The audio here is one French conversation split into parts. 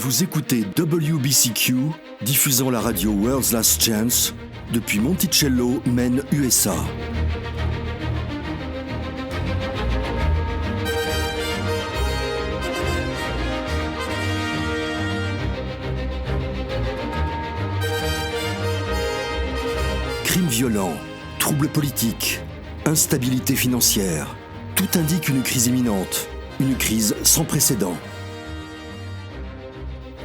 Vous écoutez WBCQ, diffusant la radio World's Last Chance depuis Monticello, Maine, USA. Crimes violents, troubles politiques, instabilité financière, tout indique une crise imminente, une crise sans précédent.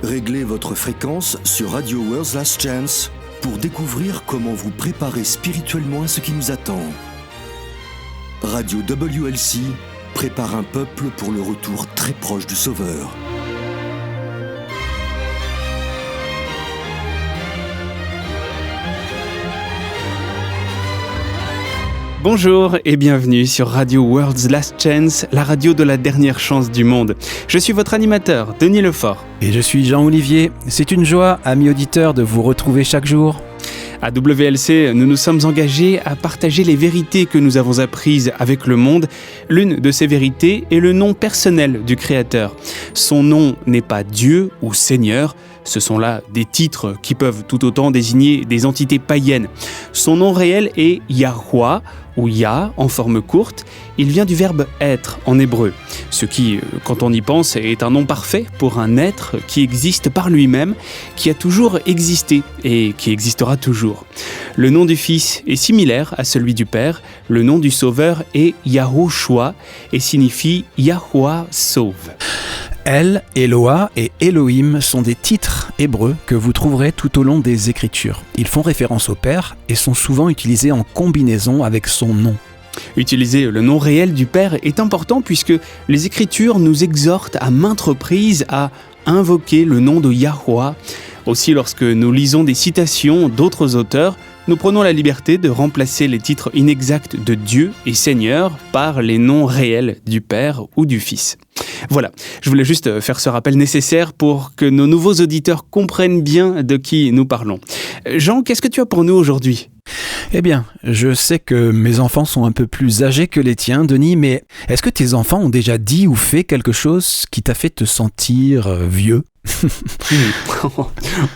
Réglez votre fréquence sur Radio World's Last Chance pour découvrir comment vous préparer spirituellement à ce qui nous attend. Radio WLC prépare un peuple pour le retour très proche du Sauveur. Bonjour et bienvenue sur Radio World's Last Chance, la radio de la dernière chance du monde. Je suis votre animateur, Denis Lefort. Et je suis Jean-Olivier. C'est une joie, amis auditeurs, de vous retrouver chaque jour. À WLC, nous nous sommes engagés à partager les vérités que nous avons apprises avec le monde. L'une de ces vérités est le nom personnel du Créateur. Son nom n'est pas Dieu ou Seigneur. Ce sont là des titres qui peuvent tout autant désigner des entités païennes. Son nom réel est Yahweh, ou Yah en forme courte. Il vient du verbe être en hébreu, ce qui, quand on y pense, est un nom parfait pour un être qui existe par lui-même, qui a toujours existé et qui existera toujours. Le nom du Fils est similaire à celui du Père. Le nom du Sauveur est Yahushua et signifie Yahweh sauve. El, Eloah et Elohim sont des titres hébreux que vous trouverez tout au long des Écritures. Ils font référence au Père et sont souvent utilisés en combinaison avec son nom. Utiliser le nom réel du Père est important puisque les Écritures nous exhortent à maintes reprises à invoquer le nom de Yahweh. Aussi, lorsque nous lisons des citations d'autres auteurs, nous prenons la liberté de remplacer les titres inexacts de Dieu et Seigneur par les noms réels du Père ou du Fils. Voilà, je voulais juste faire ce rappel nécessaire pour que nos nouveaux auditeurs comprennent bien de qui nous parlons. Jean, qu'est-ce que tu as pour nous aujourd'hui ? Eh bien, je sais que mes enfants sont un peu plus âgés que les tiens, Denis, mais est-ce que tes enfants ont déjà dit ou fait quelque chose qui t'a fait te sentir vieux ?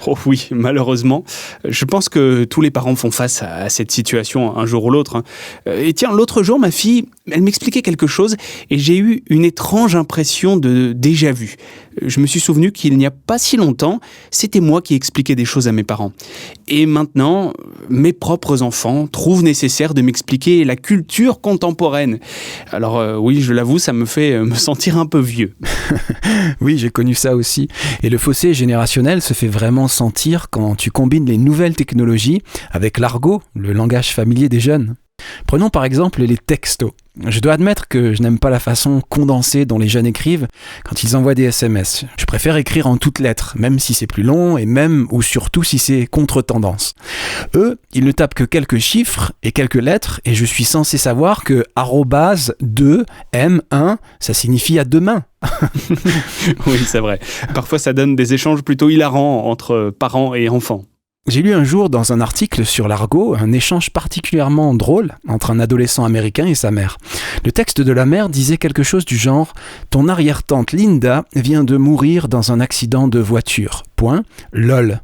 Oh oui, malheureusement. Je pense que tous les parents font face à cette situation un jour ou l'autre. Et tiens, l'autre jour, ma fille, elle m'expliquait quelque chose et j'ai eu une étrange impression de déjà-vu. Je me suis souvenu qu'il n'y a pas si longtemps, c'était moi qui expliquais des choses à mes parents. Et maintenant, mes propres enfants trouvent nécessaire de m'expliquer la culture contemporaine. Alors oui, je l'avoue, ça me fait me sentir un peu vieux. Oui, j'ai connu ça aussi. Et le fossé générationnel se fait vraiment sentir quand tu combines les nouvelles technologies avec l'argot, le langage familier des jeunes. Prenons par exemple les textos. Je dois admettre que je n'aime pas la façon condensée dont les jeunes écrivent quand ils envoient des SMS. Je préfère écrire en toutes lettres, même si c'est plus long et même ou surtout si c'est contre-tendance. Eux, ils ne tapent que quelques chiffres et quelques lettres et je suis censé savoir que @2 M1, ça signifie à demain. Oui, c'est vrai. Parfois, ça donne des échanges plutôt hilarants entre parents et enfants. J'ai lu un jour dans un article sur l'argot un échange particulièrement drôle entre un adolescent américain et sa mère. Le texte de la mère disait quelque chose du genre « Ton arrière-tante Linda vient de mourir dans un accident de voiture. Point. LOL. »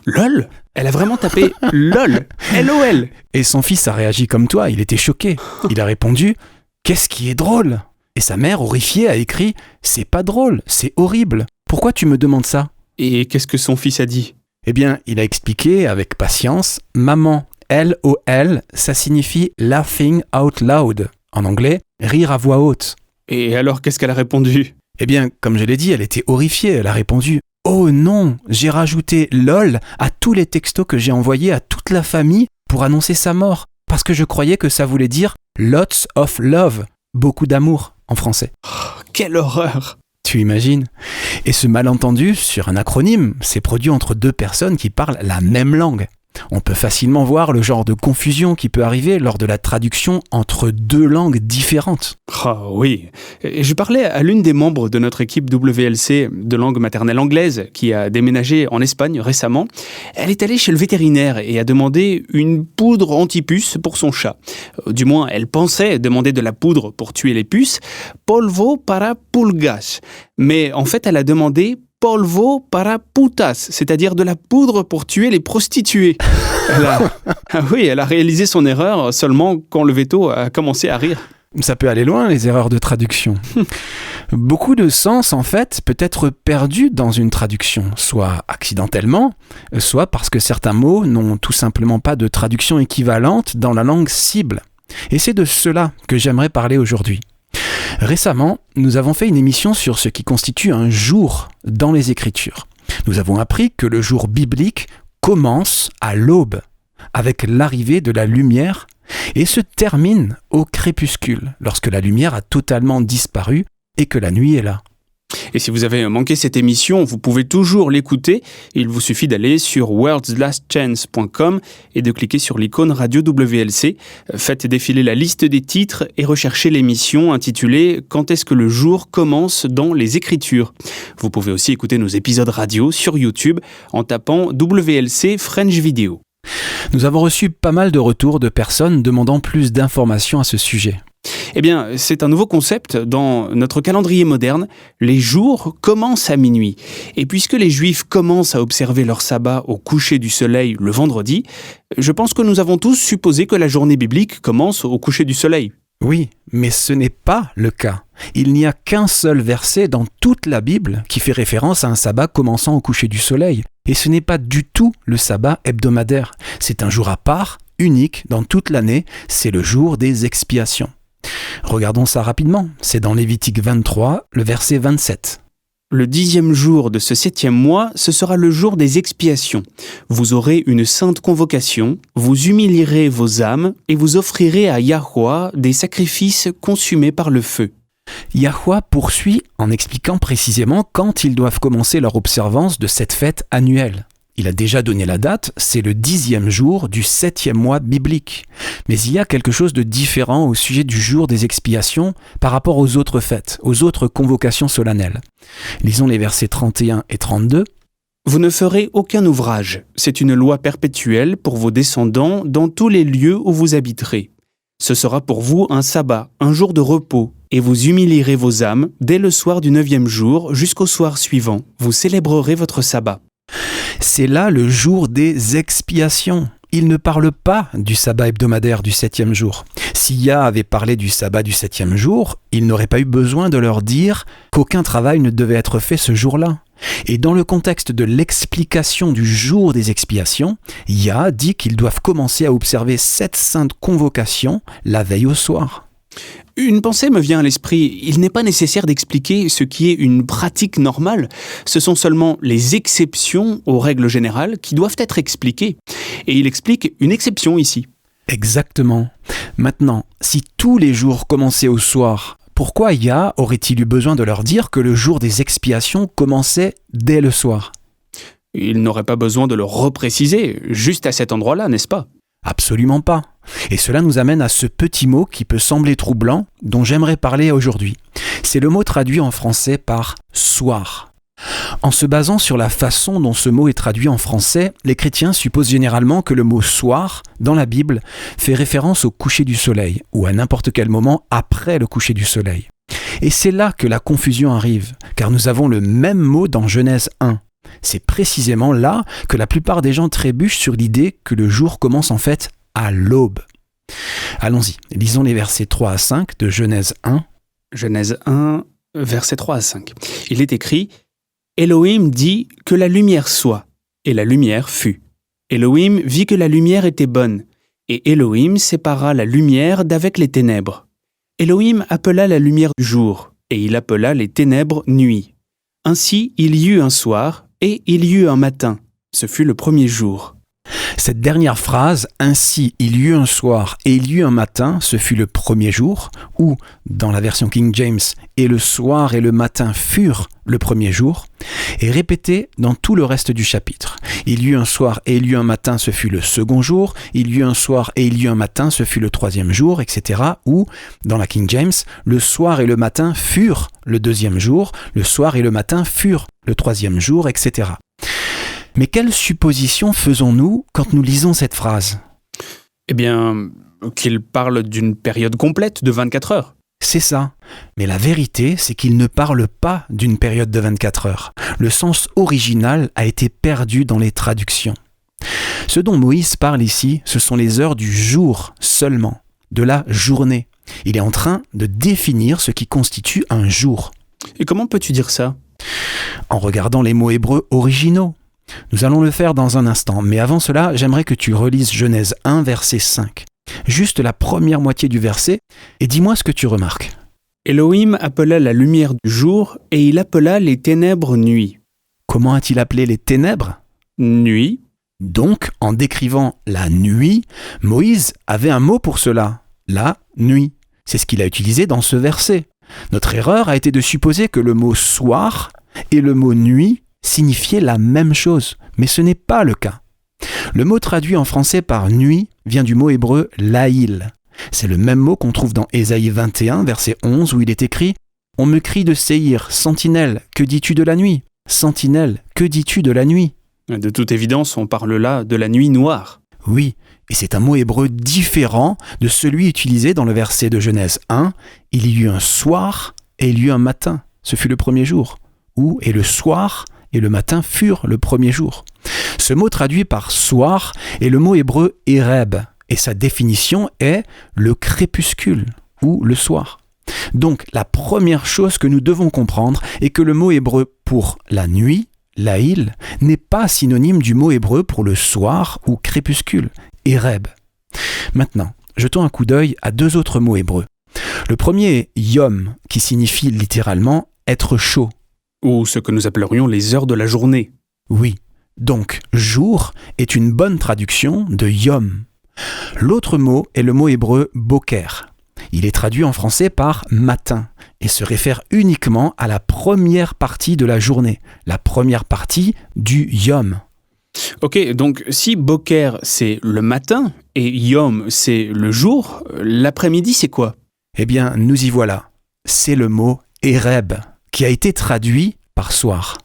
LOL ? Elle a vraiment tapé LOL. LOL. Et son fils a réagi comme toi, il était choqué. Il a répondu « Qu'est-ce qui est drôle ?» Et sa mère, horrifiée, a écrit « C'est pas drôle, c'est horrible. Pourquoi tu me demandes ça ?» Et qu'est-ce que son fils a dit ? Eh bien, il a expliqué avec patience, maman, LOL, ça signifie laughing out loud. En anglais, rire à voix haute. Et alors, qu'est-ce qu'elle a répondu ? Eh bien, comme je l'ai dit, elle était horrifiée. Elle a répondu, oh non, j'ai rajouté LOL à tous les textos que j'ai envoyés à toute la famille pour annoncer sa mort. Parce que je croyais que ça voulait dire lots of love, beaucoup d'amour en français. Oh, quelle horreur ! Tu imagines ? Et ce malentendu sur un acronyme s'est produit entre deux personnes qui parlent la même langue. On peut facilement voir le genre de confusion qui peut arriver lors de la traduction entre deux langues différentes. Ah oui, et je parlais à l'une des membres de notre équipe WLC de langue maternelle anglaise qui a déménagé en Espagne récemment. Elle est allée chez le vétérinaire et a demandé une poudre anti-puce pour son chat. Du moins, elle pensait demander de la poudre pour tuer les puces, polvo para pulgas. Mais en fait, elle a demandé polvo para putas, c'est-à-dire de la poudre pour tuer les prostituées. Elle a réalisé son erreur seulement quand le veto a commencé à rire. Ça peut aller loin, les erreurs de traduction. Beaucoup de sens, en fait, peut être perdu dans une traduction, soit accidentellement, soit parce que certains mots n'ont tout simplement pas de traduction équivalente dans la langue cible. Et c'est de cela que j'aimerais parler aujourd'hui. Récemment, nous avons fait une émission sur ce qui constitue un jour dans les Écritures. Nous avons appris que le jour biblique commence à l'aube, avec l'arrivée de la lumière, et se termine au crépuscule, lorsque la lumière a totalement disparu et que la nuit est là. Et si vous avez manqué cette émission, vous pouvez toujours l'écouter. Il vous suffit d'aller sur worldslastchance.com et de cliquer sur l'icône Radio WLC. Faites défiler la liste des titres et recherchez l'émission intitulée « Quand est-ce que le jour commence dans les Écritures ?» Vous pouvez aussi écouter nos épisodes radio sur YouTube en tapant WLC French Video. Nous avons reçu pas mal de retours de personnes demandant plus d'informations à ce sujet. Eh bien, c'est un nouveau concept dans notre calendrier moderne. Les jours commencent à minuit. Et puisque les Juifs commencent à observer leur sabbat au coucher du soleil le vendredi, je pense que nous avons tous supposé que la journée biblique commence au coucher du soleil. Oui, mais ce n'est pas le cas. Il n'y a qu'un seul verset dans toute la Bible qui fait référence à un sabbat commençant au coucher du soleil. Et ce n'est pas du tout le sabbat hebdomadaire. C'est un jour à part, unique dans toute l'année, c'est le jour des expiations. Regardons ça rapidement, c'est dans Lévitique 23, le verset 27. Le 10e jour de ce 7e mois, ce sera le jour des expiations. Vous aurez une sainte convocation, vous humilierez vos âmes et vous offrirez à Yahweh des sacrifices consumés par le feu. Yahweh poursuit en expliquant précisément quand ils doivent commencer leur observance de cette fête annuelle. Il a déjà donné la date, c'est le 10e jour du 7e mois biblique. Mais il y a quelque chose de différent au sujet du jour des expiations par rapport aux autres fêtes, aux autres convocations solennelles. Lisons les versets 31 et 32. « Vous ne ferez aucun ouvrage. C'est une loi perpétuelle pour vos descendants dans tous les lieux où vous habiterez. Ce sera pour vous un sabbat, un jour de repos, et vous humilierez vos âmes dès le soir du 9e jour jusqu'au soir suivant. Vous célébrerez votre sabbat. » C'est là le jour des expiations. Il ne parle pas du sabbat hebdomadaire du 7e jour. Si Yah avait parlé du sabbat du 7e jour, il n'aurait pas eu besoin de leur dire qu'aucun travail ne devait être fait ce jour-là. Et dans le contexte de l'explication du jour des expiations, Yah dit qu'ils doivent commencer à observer cette sainte convocation la veille au soir. Une pensée me vient à l'esprit, il n'est pas nécessaire d'expliquer ce qui est une pratique normale, ce sont seulement les exceptions aux règles générales qui doivent être expliquées. Et il explique une exception ici. Exactement. Maintenant, si tous les jours commençaient au soir, pourquoi Yah aurait-il eu besoin de leur dire que le jour des expiations commençait dès le soir ? Il n'aurait pas besoin de le repréciser, juste à cet endroit-là, n'est-ce pas ? Absolument pas. Et cela nous amène à ce petit mot qui peut sembler troublant, dont j'aimerais parler aujourd'hui. C'est le mot traduit en français par « soir ». En se basant sur la façon dont ce mot est traduit en français, les chrétiens supposent généralement que le mot « soir » dans la Bible fait référence au coucher du soleil, ou à n'importe quel moment après le coucher du soleil. Et c'est là que la confusion arrive, car nous avons le même mot dans Genèse 1. C'est précisément là que la plupart des gens trébuchent sur l'idée que le jour commence en fait à l'aube. Allons-y, lisons les versets 3 à 5 de Genèse 1. Genèse 1, versets 3 à 5. Il est écrit « Elohim dit que la lumière soit, et la lumière fut. Elohim vit que la lumière était bonne, et Elohim sépara la lumière d'avec les ténèbres. Elohim appela la lumière jour, et il appela les ténèbres nuit. Ainsi il y eut un soir, et il y eut un matin. Ce fut le premier jour. » Cette dernière phrase, « Ainsi il y eut un soir et il y eut un matin, ce fut le premier jour », ou, dans la version King James, « Et le soir et le matin furent le premier jour », est répétée dans tout le reste du chapitre. « Il y eut un soir et il y eut un matin, ce fut le second jour », « Il y eut un soir et il y eut un matin, ce fut le troisième jour », etc. Ou, dans la King James, « Le soir et le matin furent le deuxième jour »,« Le soir et le matin furent le troisième jour », etc. Mais quelle supposition faisons-nous quand nous lisons cette phrase ? Eh bien, qu'il parle d'une période complète de 24 heures. C'est ça. Mais la vérité, c'est qu'il ne parle pas d'une période de 24 heures. Le sens original a été perdu dans les traductions. Ce dont Moïse parle ici, ce sont les heures du jour seulement, de la journée. Il est en train de définir ce qui constitue un jour. Et comment peux-tu dire ça ? En regardant les mots hébreux originaux. Nous allons le faire dans un instant, mais avant cela, j'aimerais que tu relises Genèse 1, verset 5. Juste la première moitié du verset, et dis-moi ce que tu remarques. Elohim appela la lumière du jour, et il appela les ténèbres nuit. Comment a-t-il appelé les ténèbres ? Nuit. Donc, en décrivant la nuit, Moïse avait un mot pour cela, la nuit. C'est ce qu'il a utilisé dans ce verset. Notre erreur a été de supposer que le mot soir et le mot nuit signifiaient la même chose, mais ce n'est pas le cas. Le mot traduit en français par nuit vient du mot hébreu laïl. C'est le même mot qu'on trouve dans Ésaïe 21, verset 11, où il est écrit « On me crie de Séhir, sentinelle, que dis-tu de la nuit ? Sentinelle, que dis-tu de la nuit ?» De toute évidence, on parle là de la nuit noire. Oui, et c'est un mot hébreu différent de celui utilisé dans le verset de Genèse 1. Il y eut un soir et il y eut un matin. Ce fut le premier jour. Ou « et le soir et le matin furent le premier jour ». Ce mot traduit par soir est le mot hébreu éreb, et sa définition est le crépuscule ou le soir. Donc la première chose que nous devons comprendre est que le mot hébreu pour la nuit, laïl, n'est pas synonyme du mot hébreu pour le soir ou crépuscule, éreb. Maintenant, jetons un coup d'œil à deux autres mots hébreux. Le premier est yom, qui signifie littéralement être chaud. Ou ce que nous appellerions les heures de la journée. Oui, donc jour est une bonne traduction de yom. L'autre mot est le mot hébreu boker. Il est traduit en français par matin et se réfère uniquement à la première partie de la journée, la première partie du yom. Ok, donc si boker c'est le matin et yom c'est le jour, l'après-midi c'est quoi ? Eh bien, nous y voilà. C'est le mot éreb qui a été traduit par soir.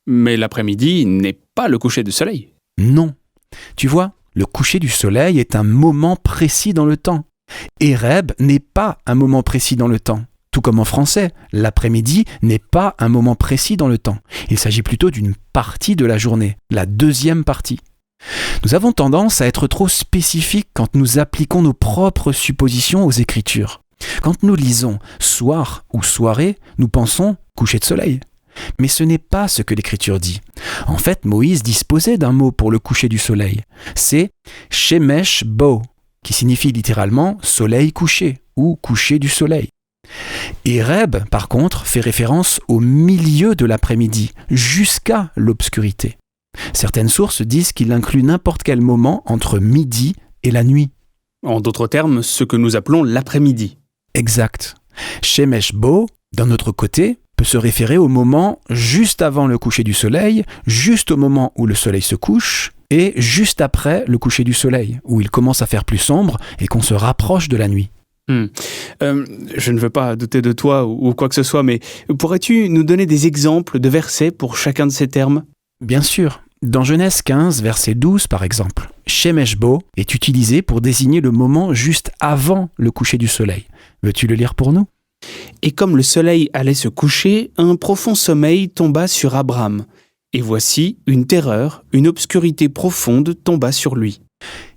Mais l'après-midi n'est pas le coucher du soleil. Non. Tu vois, le coucher du soleil est un moment précis dans le temps. Éreb n'est pas un moment précis dans le temps. Tout comme en français, l'après-midi n'est pas un moment précis dans le temps. Il s'agit plutôt d'une partie de la journée, la deuxième partie. Nous avons tendance à être trop spécifiques quand nous appliquons nos propres suppositions aux Écritures. Quand nous lisons « soir » ou « soirée », nous pensons « coucher de soleil ». Mais ce n'est pas ce que l'Écriture dit. En fait, Moïse disposait d'un mot pour le coucher du soleil. C'est « shemesh bo », qui signifie littéralement « soleil couché » ou « coucher du soleil ». Éreb, par contre, fait référence au milieu de l'après-midi, jusqu'à l'obscurité. Certaines sources disent qu'il inclut n'importe quel moment entre midi et la nuit. En d'autres termes, ce que nous appelons l'après-midi. Exact. Shemesh bo, d'un autre côté, peut se référer au moment juste avant le coucher du soleil, juste au moment où le soleil se couche, et juste après le coucher du soleil, où il commence à faire plus sombre et qu'on se rapproche de la nuit. Je ne veux pas douter de toi ou quoi que ce soit, mais pourrais-tu nous donner des exemples de versets pour chacun de ces termes ? Bien sûr. Dans Genèse 15, verset 12 par exemple, Shemesh bo est utilisé pour désigner le moment juste avant le coucher du soleil. Veux-tu le lire pour nous ? Et comme le soleil allait se coucher, un profond sommeil tomba sur Abraham. Et voici, une terreur, une obscurité profonde tomba sur lui.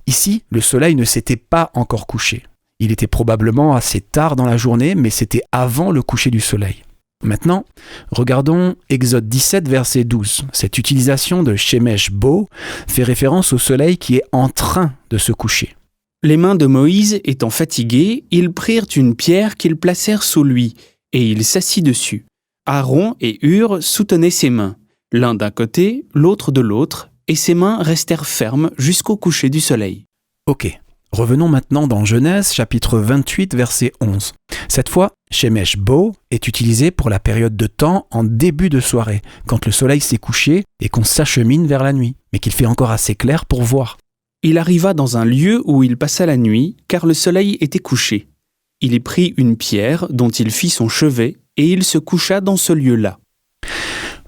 Ici, le soleil ne s'était pas encore couché. Il était probablement assez tard dans la journée, mais c'était avant le coucher du soleil. Maintenant, regardons Exode 17, verset 12. Cette utilisation de Shemesh bo fait référence au soleil qui est en train de se coucher. Les mains de Moïse étant fatiguées, ils prirent une pierre qu'ils placèrent sous lui, et il s'assit dessus. Aaron et Hur soutenaient ses mains, l'un d'un côté, l'autre de l'autre, et ses mains restèrent fermes jusqu'au coucher du soleil. Ok, revenons maintenant dans Genèse chapitre 28, verset 11. Cette fois, Shemesh bo est utilisé pour la période de temps en début de soirée, quand le soleil s'est couché et qu'on s'achemine vers la nuit, mais qu'il fait encore assez clair pour voir. Il arriva dans un lieu où il passa la nuit, car le soleil était couché. Il y prit une pierre dont il fit son chevet, et il se coucha dans ce lieu-là.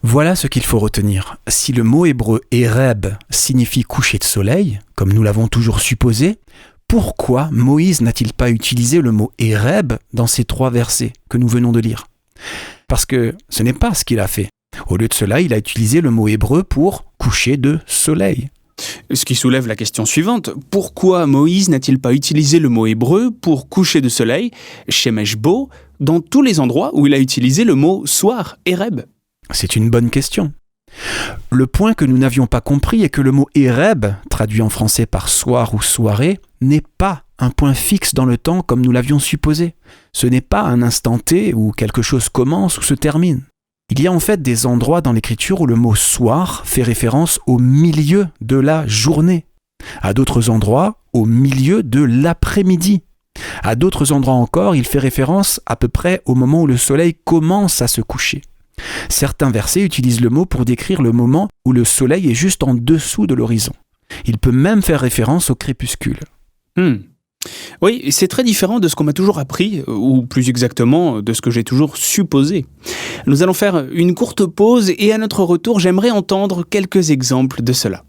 Voilà ce qu'il faut retenir. Si le mot hébreu éreb signifie coucher de soleil, comme nous l'avons toujours supposé, pourquoi Moïse n'a-t-il pas utilisé le mot Éreb dans ces 3 versets que nous venons de lire ? Parce que ce n'est pas ce qu'il a fait. Au lieu de cela, il a utilisé le mot hébreu pour coucher de soleil. Ce qui soulève la question suivante. Pourquoi Moïse n'a-t-il pas utilisé le mot hébreu pour coucher de soleil, shemesh bo, dans tous les endroits où il a utilisé le mot soir, Éreb ? C'est une bonne question. Le point que nous n'avions pas compris est que le mot Éreb, traduit en français par soir ou soirée, n'est pas un point fixe dans le temps comme nous l'avions supposé. Ce n'est pas un instant T où quelque chose commence ou se termine. Il y a en fait des endroits dans l'écriture où le mot « soir » fait référence au milieu de la journée. À d'autres endroits, au milieu de l'après-midi. À d'autres endroits encore, il fait référence à peu près au moment où le soleil commence à se coucher. Certains versets utilisent le mot pour décrire le moment où le soleil est juste en dessous de l'horizon. Il peut même faire référence au crépuscule. Oui, c'est très différent de ce qu'on m'a toujours appris, ou plus exactement de ce que j'ai toujours supposé. Nous allons faire une courte pause et à notre retour, j'aimerais entendre quelques exemples de cela.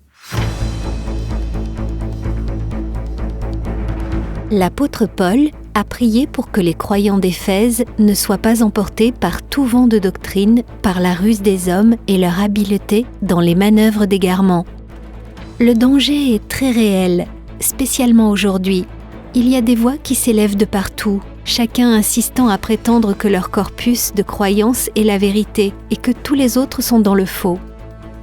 L'apôtre Paul a prié pour que les croyants d'Éphèse ne soient pas emportés par tout vent de doctrine, par la ruse des hommes et leur habileté dans les manœuvres d'égarement. Le danger est très réel, spécialement aujourd'hui. Il y a des voix qui s'élèvent de partout, chacun insistant à prétendre que leur corpus de croyance est la vérité et que tous les autres sont dans le faux.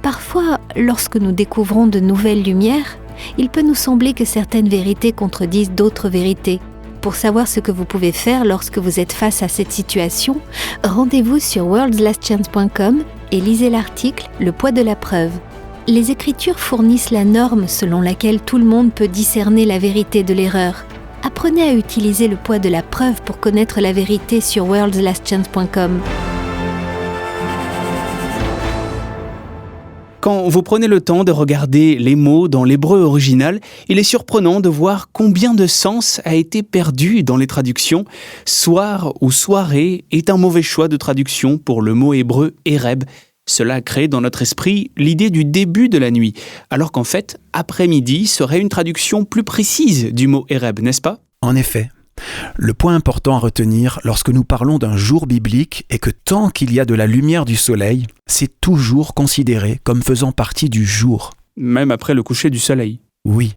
Parfois, lorsque nous découvrons de nouvelles lumières, il peut nous sembler que certaines vérités contredisent d'autres vérités. Pour savoir ce que vous pouvez faire lorsque vous êtes face à cette situation, rendez-vous sur worldslastchance.com et lisez l'article « Le poids de la preuve ». Les Écritures fournissent la norme selon laquelle tout le monde peut discerner la vérité de l'erreur. Apprenez à utiliser le poids de la preuve pour connaître la vérité sur worldslastchance.com. Quand vous prenez le temps de regarder les mots dans l'hébreu original, il est surprenant de voir combien de sens a été perdu dans les traductions. Soir ou soirée est un mauvais choix de traduction pour le mot hébreu Éreb. Cela a créé dans notre esprit l'idée du début de la nuit, alors qu'en fait, après-midi serait une traduction plus précise du mot Éreb, n'est-ce pas ? En effet. Le point important à retenir lorsque nous parlons d'un jour biblique est que tant qu'il y a de la lumière du soleil, c'est toujours considéré comme faisant partie du jour. Même après le coucher du soleil. Oui,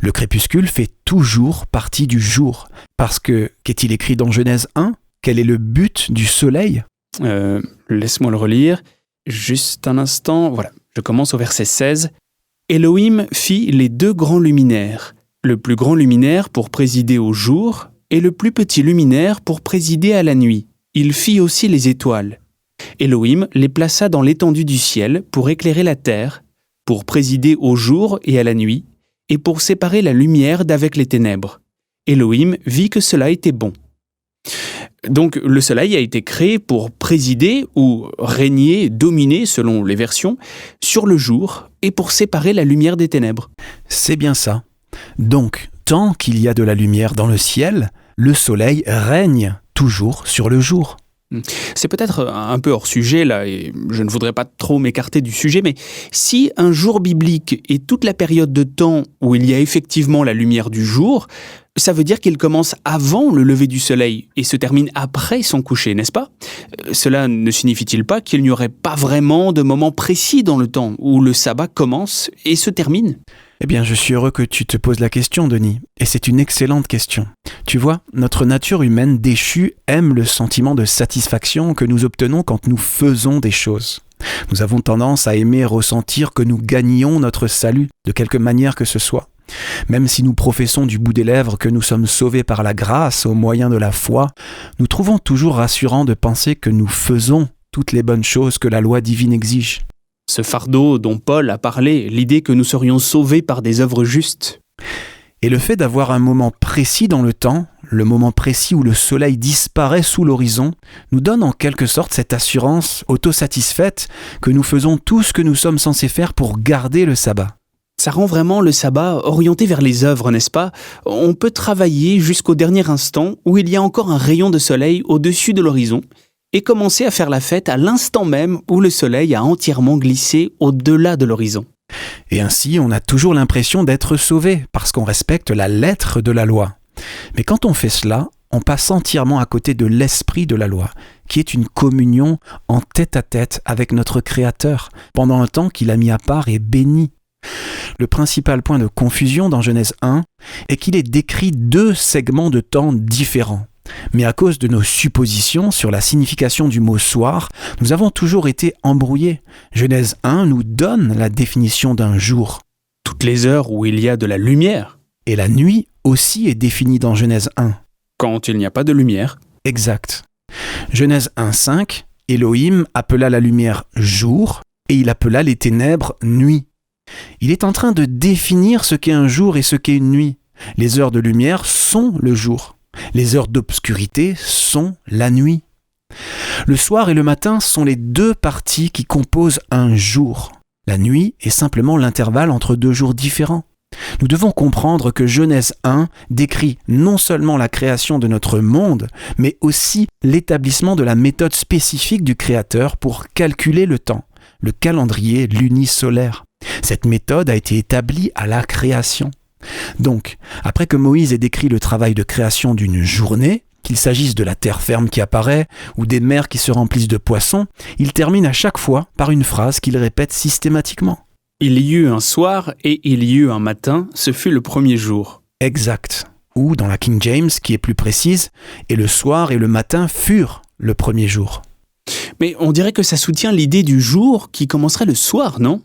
le crépuscule fait toujours partie du jour. Parce que, qu'est-il écrit dans Genèse 1 ? Quel est le but du soleil ? Laisse-moi le relire. Juste un instant, voilà, je commence au verset 16. « Elohim fit les 2 grands luminaires, le plus grand luminaire pour présider au jour et le plus petit luminaire pour présider à la nuit. Il fit aussi les étoiles. Elohim les plaça dans l'étendue du ciel pour éclairer la terre, pour présider au jour et à la nuit, et pour séparer la lumière d'avec les ténèbres. Elohim vit que cela était bon. » Donc le soleil a été créé pour présider ou régner, dominer selon les versions, sur le jour et pour séparer la lumière des ténèbres. C'est bien ça. Donc, tant qu'il y a de la lumière dans le ciel, le soleil règne toujours sur le jour. C'est peut-être un peu hors sujet là, et je ne voudrais pas trop m'écarter du sujet, mais si un jour biblique est toute la période de temps où il y a effectivement la lumière du jour, ça veut dire qu'il commence avant le lever du soleil et se termine après son coucher, n'est-ce pas ? Cela ne signifie-t-il pas qu'il n'y aurait pas vraiment de moment précis dans le temps où le sabbat commence et se termine ? Eh bien, je suis heureux que tu te poses la question, Denis. Et c'est une excellente question. Tu vois, notre nature humaine déchue aime le sentiment de satisfaction que nous obtenons quand nous faisons des choses. Nous avons tendance à aimer ressentir que nous gagnons notre salut, de quelque manière que ce soit. Même si nous professons du bout des lèvres que nous sommes sauvés par la grâce au moyen de la foi, nous trouvons toujours rassurant de penser que nous faisons toutes les bonnes choses que la loi divine exige. Ce fardeau dont Paul a parlé, l'idée que nous serions sauvés par des œuvres justes. Et le fait d'avoir un moment précis dans le temps, le moment précis où le soleil disparaît sous l'horizon, nous donne en quelque sorte cette assurance autosatisfaite que nous faisons tout ce que nous sommes censés faire pour garder le sabbat. Ça rend vraiment le sabbat orienté vers les œuvres, n'est-ce pas ? On peut travailler jusqu'au dernier instant où il y a encore un rayon de soleil au-dessus de l'horizon et commencer à faire la fête à l'instant même où le soleil a entièrement glissé au-delà de l'horizon. Et ainsi, on a toujours l'impression d'être sauvé parce qu'on respecte la lettre de la loi. Mais quand on fait cela, on passe entièrement à côté de l'esprit de la loi, qui est une communion en tête-à-tête avec notre Créateur, pendant un temps qu'il a mis à part et béni. Le principal point de confusion dans Genèse 1 est qu'il est décrit 2 segments de temps différents. Mais à cause de nos suppositions sur la signification du mot « soir », nous avons toujours été embrouillés. Genèse 1 nous donne la définition d'un jour. Toutes les heures où il y a de la lumière. Et la nuit aussi est définie dans Genèse 1. Quand il n'y a pas de lumière. Exact. Genèse 1:5, Elohim appela la lumière jour et il appela les ténèbres nuit. Il est en train de définir ce qu'est un jour et ce qu'est une nuit. Les heures de lumière sont le jour. Les heures d'obscurité sont la nuit. Le soir et le matin sont les 2 parties qui composent un jour. La nuit est simplement l'intervalle entre 2 jours différents. Nous devons comprendre que Genèse 1 décrit non seulement la création de notre monde, mais aussi l'établissement de la méthode spécifique du Créateur pour calculer le temps, le calendrier lunisolaire. Cette méthode a été établie à la création. Donc, après que Moïse ait décrit le travail de création d'une journée, qu'il s'agisse de la terre ferme qui apparaît ou des mers qui se remplissent de poissons, il termine à chaque fois par une phrase qu'il répète systématiquement. Il y eut un soir et il y eut un matin, ce fut le premier jour. Exact. Ou dans la King James, qui est plus précise, et le soir et le matin furent le premier jour. Mais on dirait que ça soutient l'idée du jour qui commencerait le soir, non ?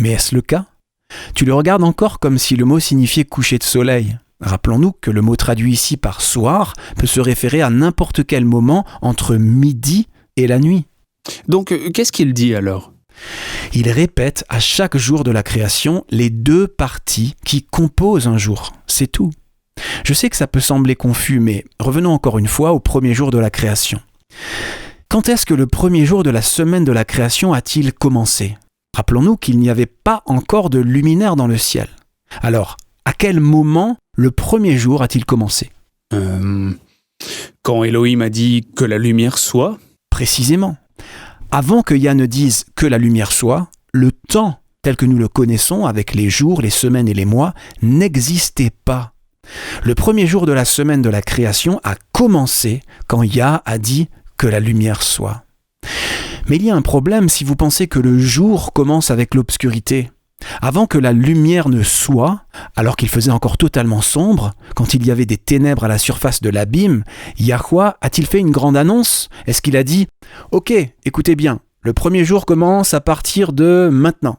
Mais est-ce le cas ? Tu le regardes encore comme si le mot signifiait coucher de soleil. Rappelons-nous que le mot traduit ici par soir peut se référer à n'importe quel moment entre midi et la nuit. Donc, qu'est-ce qu'il dit alors ? Il répète à chaque jour de la création les 2 parties qui composent un jour. C'est tout. Je sais que ça peut sembler confus, mais revenons encore une fois au premier jour de la création. Quand est-ce que le premier jour de la semaine de la création a-t-il commencé ? Rappelons-nous qu'il n'y avait pas encore de luminaire dans le ciel. Alors, à quel moment le premier jour a-t-il commencé ? Quand Elohim a dit que la lumière soit ? Précisément. Avant que Yah ne dise que la lumière soit, le temps tel que nous le connaissons avec les jours, les semaines et les mois n'existait pas. Le premier jour de la semaine de la création a commencé quand Yah a dit que la lumière soit. Mais il y a un problème si vous pensez que le jour commence avec l'obscurité. Avant que la lumière ne soit, alors qu'il faisait encore totalement sombre, quand il y avait des ténèbres à la surface de l'abîme, Yahweh a-t-il fait une grande annonce ? Est-ce qu'il a dit « Ok, écoutez bien, le premier jour commence à partir de maintenant ».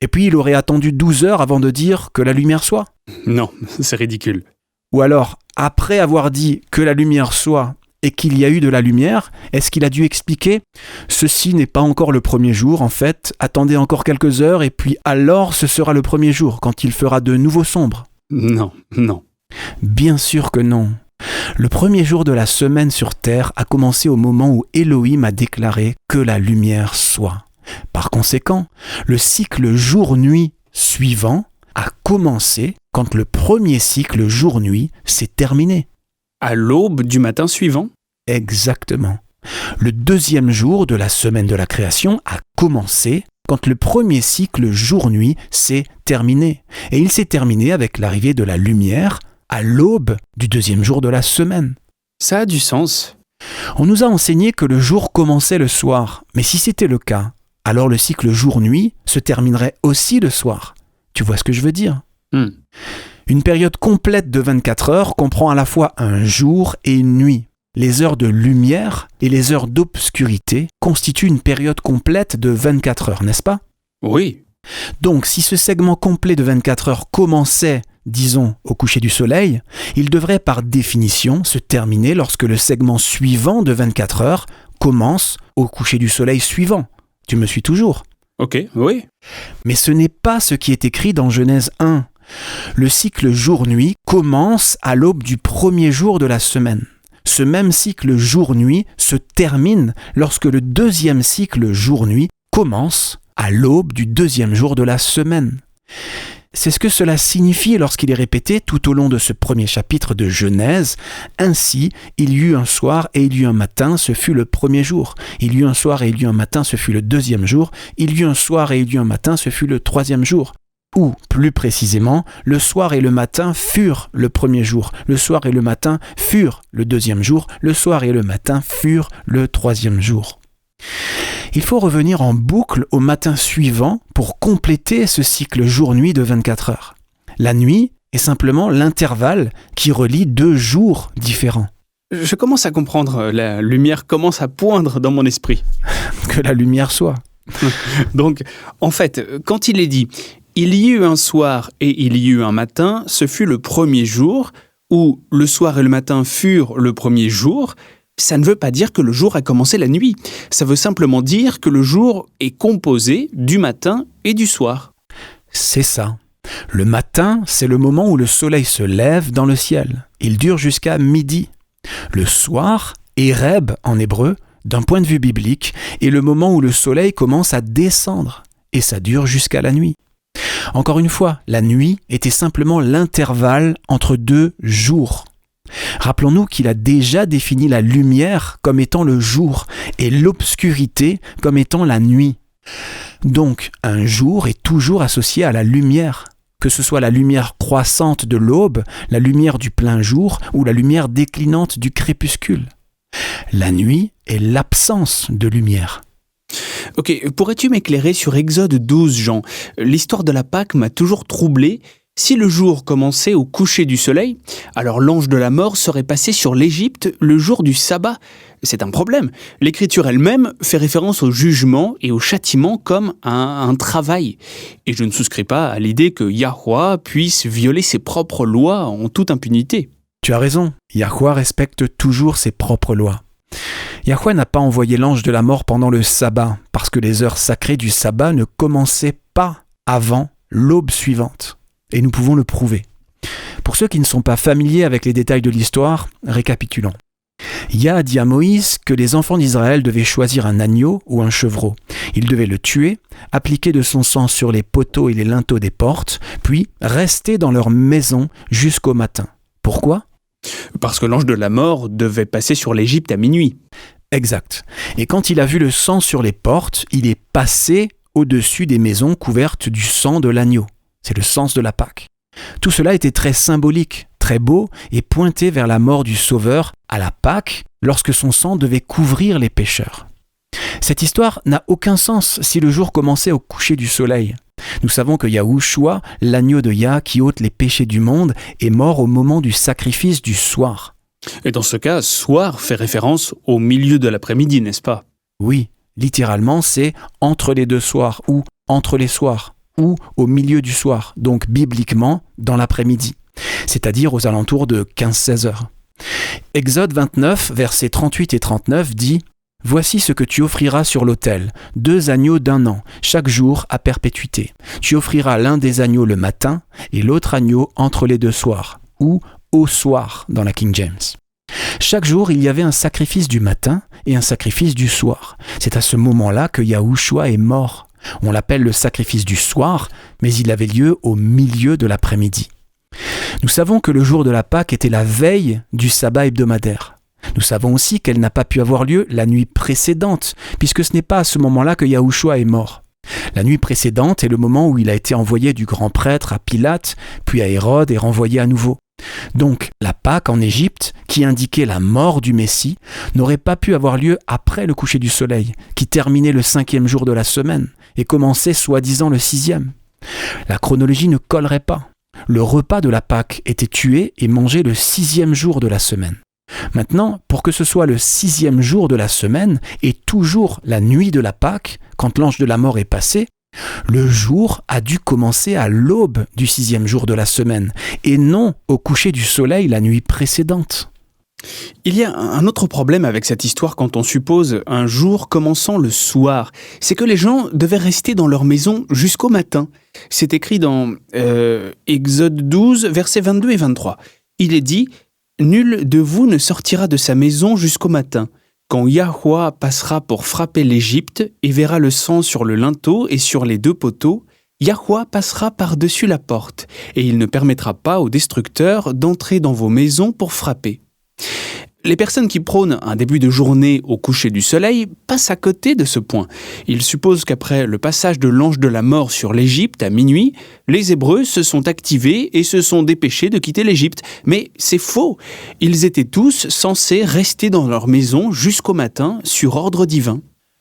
Et puis il aurait attendu 12 heures avant de dire que la lumière soit ? Non, c'est ridicule. Ou alors, après avoir dit que la lumière soit et qu'il y a eu de la lumière, est-ce qu'il a dû expliquer « Ceci n'est pas encore le premier jour, en fait, attendez encore quelques heures et puis alors ce sera le premier jour, quand il fera de nouveau sombre ». Non. Bien sûr que non. Le premier jour de la semaine sur terre a commencé au moment où Elohim a déclaré que la lumière soit. Par conséquent, le cycle jour-nuit suivant a commencé quand le premier cycle jour-nuit s'est terminé. À l'aube du matin suivant ? Exactement. Le deuxième jour de la semaine de la création a commencé quand le premier cycle jour-nuit s'est terminé. Et il s'est terminé avec l'arrivée de la lumière à l'aube du deuxième jour de la semaine. Ça a du sens. On nous a enseigné que le jour commençait le soir. Mais si c'était le cas, alors le cycle jour-nuit se terminerait aussi le soir. Tu vois ce que je veux dire ? Une période complète de 24 heures comprend à la fois un jour et une nuit. Les heures de lumière et les heures d'obscurité constituent une période complète de 24 heures, n'est-ce pas ? Oui. Donc, si ce segment complet de 24 heures commençait, disons, au coucher du soleil, il devrait par définition se terminer lorsque le segment suivant de 24 heures commence au coucher du soleil suivant. Tu me suis toujours ? Ok, oui. Mais ce n'est pas ce qui est écrit dans Genèse 1. Le cycle jour-nuit commence à l'aube du premier jour de la semaine. Ce même cycle jour-nuit se termine lorsque le deuxième cycle jour-nuit commence à l'aube du deuxième jour de la semaine. C'est ce que cela signifie lorsqu'il est répété tout au long de ce premier chapitre de Genèse. Ainsi, il y eut un soir et il y eut un matin, ce fut le premier jour. Il y eut un soir et il y eut un matin, ce fut le deuxième jour. Il y eut un soir et il y eut un matin, ce fut le troisième jour. Ou, plus précisément, le soir et le matin furent le premier jour. Le soir et le matin furent le deuxième jour. Le soir et le matin furent le troisième jour. Il faut revenir en boucle au matin suivant pour compléter ce cycle jour-nuit de 24 heures. La nuit est simplement l'intervalle qui relie 2 jours différents. Je commence à comprendre, la lumière commence à poindre dans mon esprit. Que la lumière soit. Donc, en fait, quand il est dit « il y eut un soir et il y eut un matin, ce fut le premier jour » ou « le soir et le matin furent le premier jour », ça ne veut pas dire que le jour a commencé la nuit. Ça veut simplement dire que le jour est composé du matin et du soir. C'est ça. Le matin, c'est le moment où le soleil se lève dans le ciel. Il dure jusqu'à midi. Le soir, Éreb en hébreu, d'un point de vue biblique, est le moment où le soleil commence à descendre. Et ça dure jusqu'à la nuit. Encore une fois, la nuit était simplement l'intervalle entre 2 jours. Rappelons-nous qu'il a déjà défini la lumière comme étant le jour et l'obscurité comme étant la nuit. Donc, un jour est toujours associé à la lumière, que ce soit la lumière croissante de l'aube, la lumière du plein jour ou la lumière déclinante du crépuscule. La nuit est l'absence de lumière. Ok, pourrais-tu m'éclairer sur Exode 12, Jean ? L'histoire de la Pâque m'a toujours troublé. Si le jour commençait au coucher du soleil, alors l'ange de la mort serait passé sur l'Égypte le jour du sabbat. C'est un problème. L'Écriture elle-même fait référence au jugement et au châtiment comme un travail. Et je ne souscris pas à l'idée que Yahweh puisse violer ses propres lois en toute impunité. Tu as raison, Yahweh respecte toujours ses propres lois. Yahweh n'a pas envoyé l'ange de la mort pendant le sabbat, parce que les heures sacrées du sabbat ne commençaient pas avant l'aube suivante. Et nous pouvons le prouver. Pour ceux qui ne sont pas familiers avec les détails de l'histoire, récapitulons. Yah dit à Moïse que les enfants d'Israël devaient choisir un agneau ou un chevreau. Ils devaient le tuer, appliquer de son sang sur les poteaux et les linteaux des portes, puis rester dans leur maison jusqu'au matin. Pourquoi ? Parce que l'ange de la mort devait passer sur l'Égypte à minuit. Exact. Et quand il a vu le sang sur les portes, il est passé au-dessus des maisons couvertes du sang de l'agneau. C'est le sens de la Pâque. Tout cela était très symbolique, très beau et pointé vers la mort du Sauveur à la Pâque lorsque son sang devait couvrir les pécheurs. Cette histoire n'a aucun sens si le jour commençait au coucher du soleil. Nous savons que Yahushua, l'agneau de Yah qui ôte les péchés du monde, est mort au moment du sacrifice du soir. Et dans ce cas, soir fait référence au milieu de l'après-midi, n'est-ce pas ? Oui, littéralement c'est entre les 2 soirs ou entre les soirs ou au milieu du soir, donc bibliquement dans l'après-midi, c'est-à-dire aux alentours de 15-16 heures. Exode 29, versets 38 et 39 dit « Voici ce que tu offriras sur l'autel, 2 agneaux d'1 an, chaque jour à perpétuité. Tu offriras l'un des agneaux le matin et l'autre agneau entre les 2 soirs, ou au soir dans la King James. Chaque jour, il y avait un sacrifice du matin et un sacrifice du soir. C'est à ce moment-là que Yahushua est mort. On l'appelle le sacrifice du soir, mais il avait lieu au milieu de l'après-midi. Nous savons que le jour de la Pâque était la veille du sabbat hebdomadaire. Nous savons aussi qu'elle n'a pas pu avoir lieu la nuit précédente, puisque ce n'est pas à ce moment-là que Yahushua est mort. La nuit précédente est le moment où il a été envoyé du grand prêtre à Pilate, puis à Hérode et renvoyé à nouveau. Donc, la Pâque en Égypte, qui indiquait la mort du Messie, n'aurait pas pu avoir lieu après le coucher du soleil, qui terminait le 5e jour de la semaine et commençait soi-disant le 6e. La chronologie ne collerait pas. Le repas de la Pâque était tué et mangé le 6e jour de la semaine. Maintenant, pour que ce soit le 6e jour de la semaine et toujours la nuit de la Pâque, quand l'ange de la mort est passé, le jour a dû commencer à l'aube du 6e jour de la semaine et non au coucher du soleil la nuit précédente. Il y a un autre problème avec cette histoire quand on suppose un jour commençant le soir. C'est que les gens devaient rester dans leur maison jusqu'au matin. C'est écrit dans Exode 12, versets 22 et 23. Il est dit « Nul de vous ne sortira de sa maison jusqu'au matin, quand Yahweh passera pour frapper l'Égypte et verra le sang sur le linteau et sur les 2 poteaux, Yahweh passera par-dessus la porte, et il ne permettra pas aux destructeurs d'entrer dans vos maisons pour frapper. Les personnes qui prônent un début de journée au coucher du soleil passent à côté de ce point. Ils supposent qu'après le passage de l'ange de la mort sur l'Égypte à minuit, les Hébreux se sont activés et se sont dépêchés de quitter l'Égypte. Mais c'est faux. Ils étaient tous censés rester dans leur maison jusqu'au matin sur ordre divin.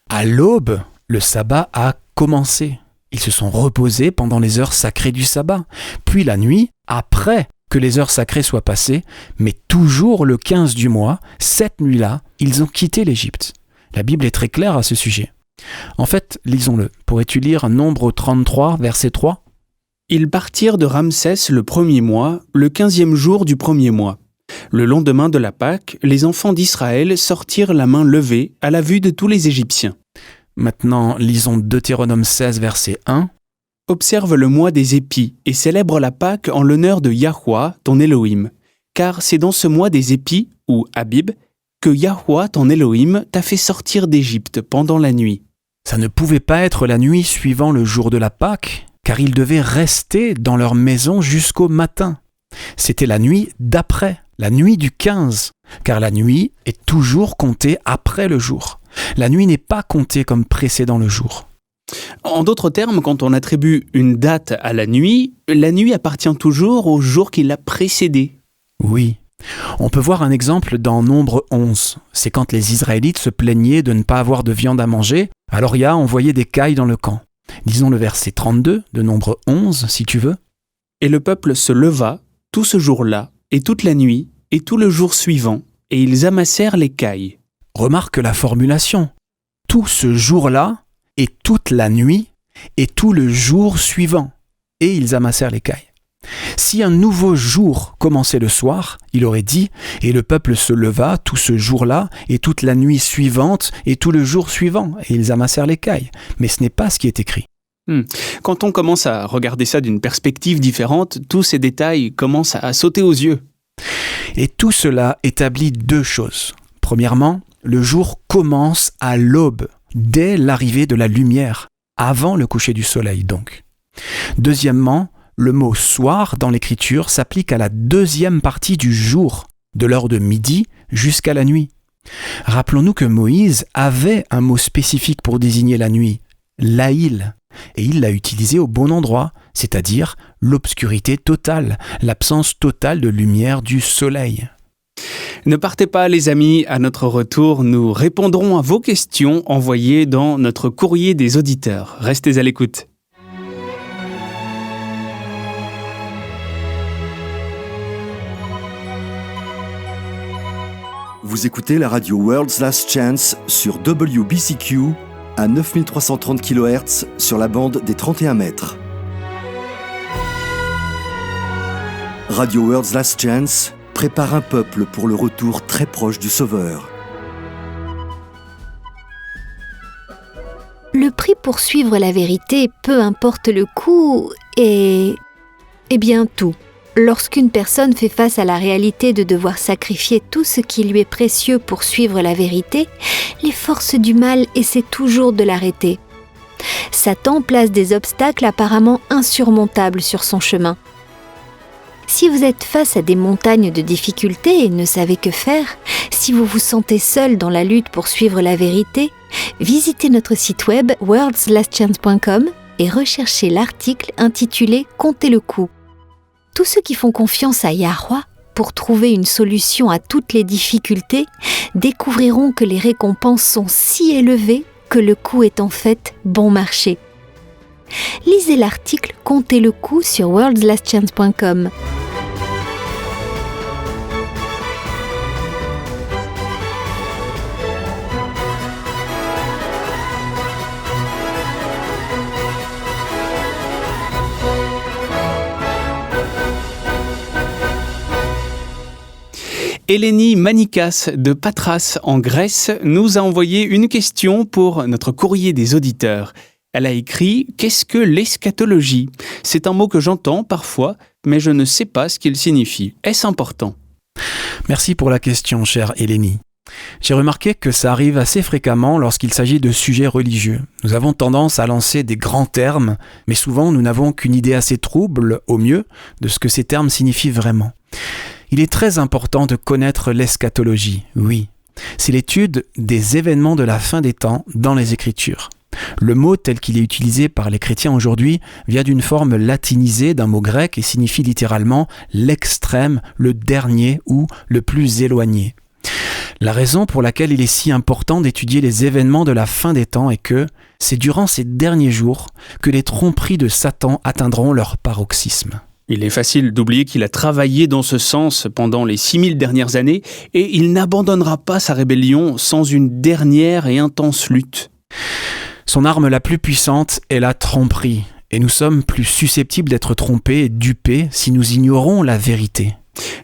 À l'aube, le sabbat a commencé. Ils se sont reposés pendant les heures sacrées du sabbat. Puis la nuit, après que les heures sacrées soient passées, mais toujours le 15 du mois, cette nuit-là, ils ont quitté l'Égypte. La Bible est très claire à ce sujet. En fait, lisons-le. Pourrais-tu lire Nombre 33, verset 3 ? Ils partirent de Ramsès le premier mois, le 15e jour du premier mois. Le lendemain de la Pâque, les enfants d'Israël sortirent la main levée à la vue de tous les Égyptiens. Maintenant, lisons Deutéronome 16, verset 1. Observe le mois des épis et célèbre la Pâque en l'honneur de Yahweh, ton Elohim. Car c'est dans ce mois des épis, ou Abib, que Yahweh, ton Elohim, t'a fait sortir d'Égypte pendant la nuit. Ça ne pouvait pas être la nuit suivant le jour de la Pâque, car ils devaient rester dans leur maison jusqu'au matin. C'était la nuit d'après, la nuit du 15, car la nuit est toujours comptée après le jour. La nuit n'est pas comptée comme précédant le jour. En d'autres termes, quand on attribue une date à la nuit appartient toujours au jour qui l'a précédé. Oui. On peut voir un exemple dans Nombre 11. C'est quand les Israélites se plaignaient de ne pas avoir de viande à manger, alors Yah envoyait des cailles dans le camp. Lisons le verset 32 de Nombre 11, si tu veux. Et le peuple se leva tout ce jour-là, et toute la nuit, et tout le jour suivant, et ils amassèrent les cailles. Remarque la formulation. Tout ce jour-là, et toute la nuit, et tout le jour suivant. Et ils amassèrent les cailles. Si un nouveau jour commençait le soir, il aurait dit « Et le peuple se leva tout ce jour-là, et toute la nuit suivante, et tout le jour suivant. » Et ils amassèrent les cailles. Mais ce n'est pas ce qui est écrit. Quand on commence à regarder ça d'une perspective différente, tous ces détails commencent à sauter aux yeux. Et tout cela établit deux choses. Premièrement, le jour commence à l'aube, dès l'arrivée de la lumière, avant le coucher du soleil donc. Deuxièmement, le mot « soir » dans l'Écriture s'applique à la deuxième partie du jour, de l'heure de midi jusqu'à la nuit. Rappelons-nous que Moïse avait un mot spécifique pour désigner la nuit, l'Aïl, et il l'a utilisé au bon endroit, c'est-à-dire l'obscurité totale, l'absence totale de lumière du soleil. Ne partez pas les amis, à notre retour, nous répondrons à vos questions envoyées dans notre courrier des auditeurs. Restez à l'écoute. Vous écoutez la radio World's Last Chance sur WBCQ à 9330 kHz sur la bande des 31 mètres. Radio World's Last Chance prépare un peuple pour le retour très proche du Sauveur. Le prix pour suivre la vérité, peu importe le coût, est... Eh bien tout. Lorsqu'une personne fait face à la réalité de devoir sacrifier tout ce qui lui est précieux pour suivre la vérité, les forces du mal essaient toujours de l'arrêter. Satan place des obstacles apparemment insurmontables sur son chemin. Si vous êtes face à des montagnes de difficultés et ne savez que faire, si vous vous sentez seul dans la lutte pour suivre la vérité, visitez notre site web worldslastchance.com et recherchez l'article intitulé « Comptez le coup ». Tous ceux qui font confiance à Yahweh pour trouver une solution à toutes les difficultés découvriront que les récompenses sont si élevées que le coût est en fait bon marché. Lisez l'article « Comptez le coup » sur worldslastchance.com. Eleni Manikas de Patras en Grèce nous a envoyé une question pour notre courrier des auditeurs. Elle a écrit « Qu'est-ce que l'eschatologie ? C'est un mot que j'entends parfois, mais je ne sais pas ce qu'il signifie. Est-ce important ?» Merci pour la question, chère Eleni. J'ai remarqué que ça arrive assez fréquemment lorsqu'il s'agit de sujets religieux. Nous avons tendance à lancer des grands termes, mais souvent nous n'avons qu'une idée assez trouble, au mieux, de ce que ces termes signifient vraiment. Il est très important de connaître l'eschatologie, oui. C'est l'étude des événements de la fin des temps dans les Écritures. Le mot tel qu'il est utilisé par les chrétiens aujourd'hui vient d'une forme latinisée d'un mot grec et signifie littéralement l'extrême, le dernier ou le plus éloigné. La raison pour laquelle il est si important d'étudier les événements de la fin des temps est que c'est durant ces derniers jours que les tromperies de Satan atteindront leur paroxysme. Il est facile d'oublier qu'il a travaillé dans ce sens pendant les 6000 dernières années et il n'abandonnera pas sa rébellion sans une dernière et intense lutte. Son arme la plus puissante est la tromperie, et nous sommes plus susceptibles d'être trompés et dupés si nous ignorons la vérité.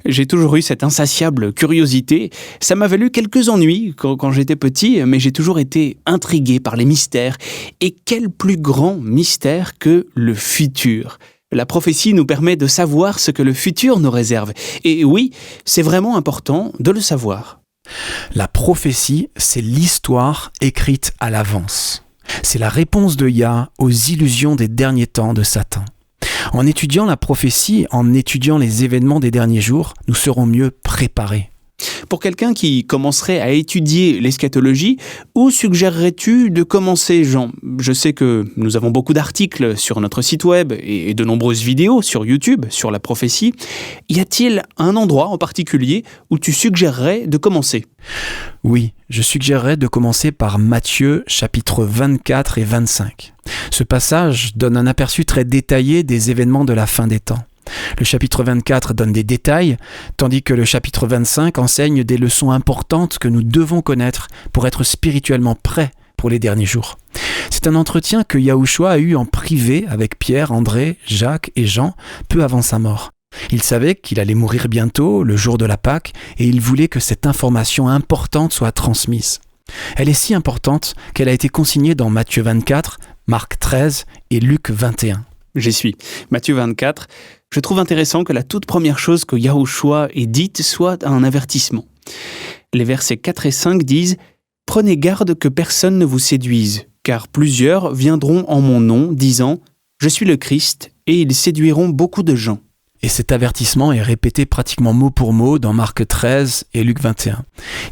J'ai toujours eu cette insatiable curiosité. Ça m'a valu quelques ennuis quand j'étais petit, mais j'ai toujours été intrigué par les mystères. Et quel plus grand mystère que le futur ? La prophétie nous permet de savoir ce que le futur nous réserve. Et oui, c'est vraiment important de le savoir. La prophétie, c'est l'histoire écrite à l'avance. C'est la réponse de Yah aux illusions des derniers temps de Satan. En étudiant la prophétie, en étudiant les événements des derniers jours, nous serons mieux préparés. Pour quelqu'un qui commencerait à étudier l'eschatologie, où suggérerais-tu de commencer, Jean ? Je sais que nous avons beaucoup d'articles sur notre site web et de nombreuses vidéos sur YouTube sur la prophétie. Y a-t-il un endroit en particulier où tu suggérerais de commencer ? Oui, je suggérerais de commencer par Matthieu chapitres 24 et 25. Ce passage donne un aperçu très détaillé des événements de la fin des temps. Le chapitre 24 donne des détails, tandis que le chapitre 25 enseigne des leçons importantes que nous devons connaître pour être spirituellement prêts pour les derniers jours. C'est un entretien que Yahushua a eu en privé avec Pierre, André, Jacques et Jean peu avant sa mort. Il savait qu'il allait mourir bientôt, le jour de la Pâque, et il voulait que cette information importante soit transmise. Elle est si importante qu'elle a été consignée dans Matthieu 24, Marc 13 et Luc 21. J'y suis. Matthieu 24. Je trouve intéressant que la toute première chose que Yahushua ait dite soit un avertissement. Les versets 4 et 5 disent « Prenez garde que personne ne vous séduise, car plusieurs viendront en mon nom, disant « Je suis le Christ », et ils séduiront beaucoup de gens. » Et cet avertissement est répété pratiquement mot pour mot dans Marc 13 et Luc 21.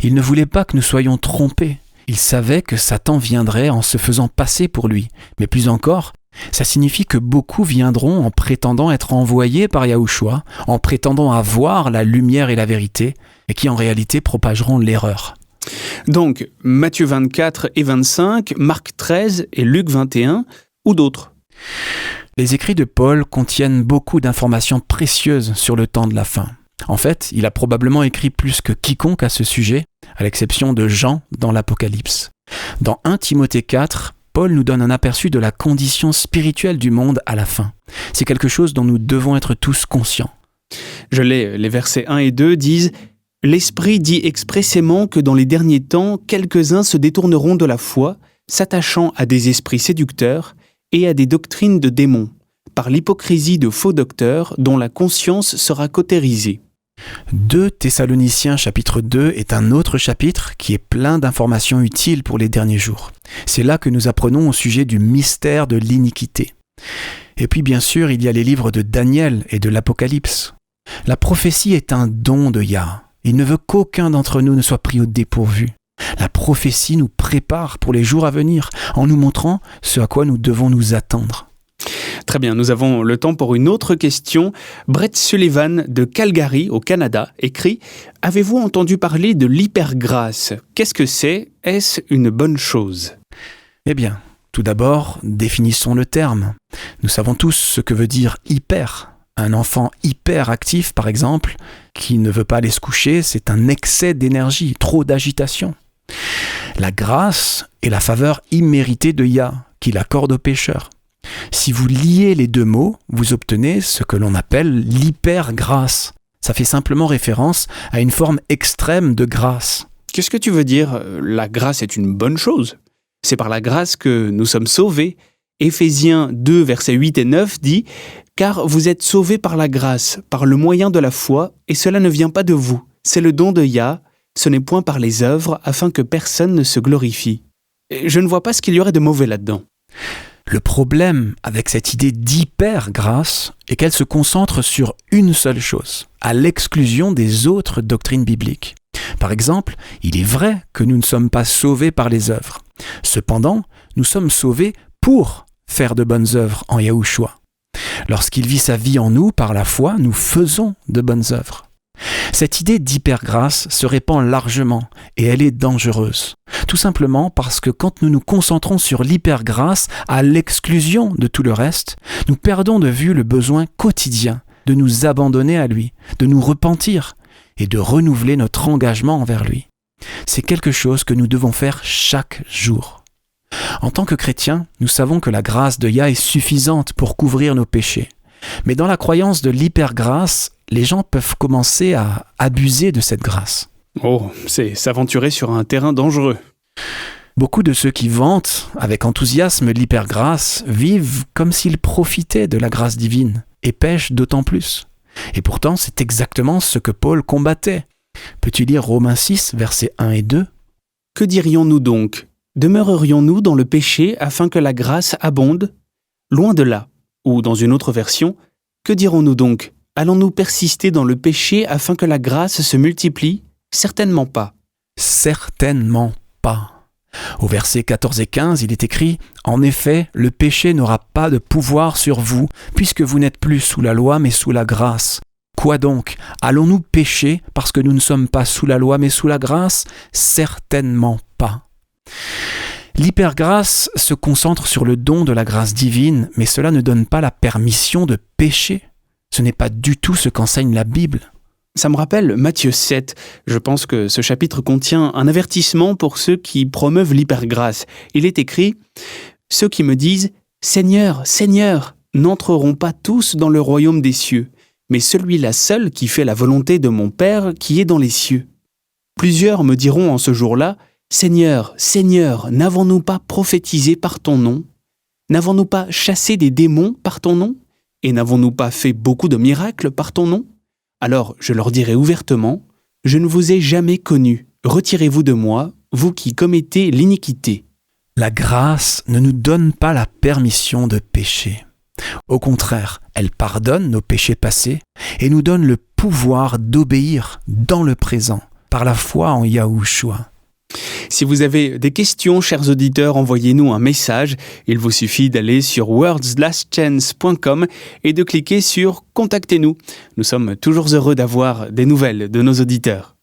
Il ne voulait pas que nous soyons trompés. Il savait que Satan viendrait en se faisant passer pour lui. Mais plus encore, ça signifie que beaucoup viendront en prétendant être envoyés par Yahushua, en prétendant avoir la lumière et la vérité, et qui en réalité propageront l'erreur. Donc, Matthieu 24 et 25, Marc 13 et Luc 21, ou d'autres ? Les écrits de Paul contiennent beaucoup d'informations précieuses sur le temps de la fin. En fait, il a probablement écrit plus que quiconque à ce sujet, à l'exception de Jean dans l'Apocalypse. Dans 1 Timothée 4, Paul nous donne un aperçu de la condition spirituelle du monde à la fin. C'est quelque chose dont nous devons être tous conscients. Les versets 1 et 2 disent « L'Esprit dit expressément que dans les derniers temps, quelques-uns se détourneront de la foi, s'attachant à des esprits séducteurs et à des doctrines de démons, par l'hypocrisie de faux docteurs dont la conscience sera cautérisée. » 2 Thessaloniciens chapitre 2 est un autre chapitre qui est plein d'informations utiles pour les derniers jours. C'est là que nous apprenons au sujet du mystère de l'iniquité. Et puis bien sûr, il y a les livres de Daniel et de l'Apocalypse. La prophétie est un don de Yah. Il ne veut qu'aucun d'entre nous ne soit pris au dépourvu. La prophétie nous prépare pour les jours à venir en nous montrant ce à quoi nous devons nous attendre. Très bien, nous avons le temps pour une autre question. Brett Sullivan de Calgary, au Canada, écrit « Avez-vous entendu parler de l'hypergrâce ? Qu'est-ce que c'est ? Est-ce une bonne chose ?» Eh bien, tout d'abord, définissons le terme. Nous savons tous ce que veut dire « hyper ». Un enfant hyperactif, par exemple, qui ne veut pas aller se coucher, c'est un excès d'énergie, trop d'agitation. La grâce est la faveur imméritée de Yah, qu'il accorde aux pécheurs. Si vous liez les deux mots, vous obtenez ce que l'on appelle l'hypergrâce. Ça fait simplement référence à une forme extrême de grâce. Qu'est-ce que tu veux dire ? La grâce est une bonne chose. C'est par la grâce que nous sommes sauvés. Éphésiens 2, versets 8 et 9 dit « Car vous êtes sauvés par la grâce, par le moyen de la foi, et cela ne vient pas de vous. C'est le don de Yah, Ce n'est point par les œuvres afin que personne ne se glorifie. Je ne vois pas ce qu'il y aurait de mauvais là-dedans. Le problème avec cette idée d'hyper-grâce est qu'elle se concentre sur une seule chose, à l'exclusion des autres doctrines bibliques. Par exemple, il est vrai que nous ne sommes pas sauvés par les œuvres. Cependant, nous sommes sauvés pour faire de bonnes œuvres en Yahushua. Lorsqu'il vit sa vie en nous, par la foi, nous faisons de bonnes œuvres. Cette idée d'hypergrâce se répand largement et elle est dangereuse. Tout simplement parce que quand nous nous concentrons sur l'hypergrâce à l'exclusion de tout le reste, nous perdons de vue le besoin quotidien de nous abandonner à lui, de nous repentir et de renouveler notre engagement envers lui. C'est quelque chose que nous devons faire chaque jour. En tant que chrétiens, nous savons que la grâce de Yah est suffisante pour couvrir nos péchés. Mais dans la croyance de l'hypergrâce, les gens peuvent commencer à abuser de cette grâce. Oh, c'est s'aventurer sur un terrain dangereux. Beaucoup de ceux qui vantent avec enthousiasme l'hypergrâce vivent comme s'ils profitaient de la grâce divine et pêchent d'autant plus. Et pourtant, c'est exactement ce que Paul combattait. Peux-tu lire Romains 6, versets 1 et 2 ? Que dirions-nous donc ? Demeurerions-nous dans le péché afin que la grâce abonde ? Loin de là. Ou dans une autre version, que dirons-nous donc ? Allons-nous persister dans le péché afin que la grâce se multiplie ? Certainement pas. Certainement pas. Au verset 14 et 15, il est écrit « En effet, le péché n'aura pas de pouvoir sur vous, puisque vous n'êtes plus sous la loi, mais sous la grâce. Quoi donc ? Allons-nous pécher parce que nous ne sommes pas sous la loi, mais sous la grâce ? Certainement pas. » L'hypergrâce se concentre sur le don de la grâce divine, mais cela ne donne pas la permission de pécher. Ce n'est pas du tout ce qu'enseigne la Bible. Ça me rappelle Matthieu 7. Je pense que ce chapitre contient un avertissement pour ceux qui promeuvent l'hypergrâce. Il est écrit « Ceux qui me disent « Seigneur, Seigneur » n'entreront pas tous dans le royaume des cieux, mais celui-là seul qui fait la volonté de mon Père qui est dans les cieux. Plusieurs me diront en ce jour-là « Seigneur, Seigneur, n'avons-nous pas prophétisé par ton nom ? N'avons-nous pas chassé des démons par ton nom ? Et n'avons-nous pas fait beaucoup de miracles par ton nom ? Alors je leur dirai ouvertement, je ne vous ai jamais connu. Retirez-vous de moi, vous qui commettez l'iniquité. » La grâce ne nous donne pas la permission de pécher. Au contraire, elle pardonne nos péchés passés et nous donne le pouvoir d'obéir dans le présent, par la foi en Yahushua. Si vous avez des questions, chers auditeurs, envoyez-nous un message. Il vous suffit d'aller sur worldslastchance.com et de cliquer sur « Contactez-nous ». Nous sommes toujours heureux d'avoir des nouvelles de nos auditeurs.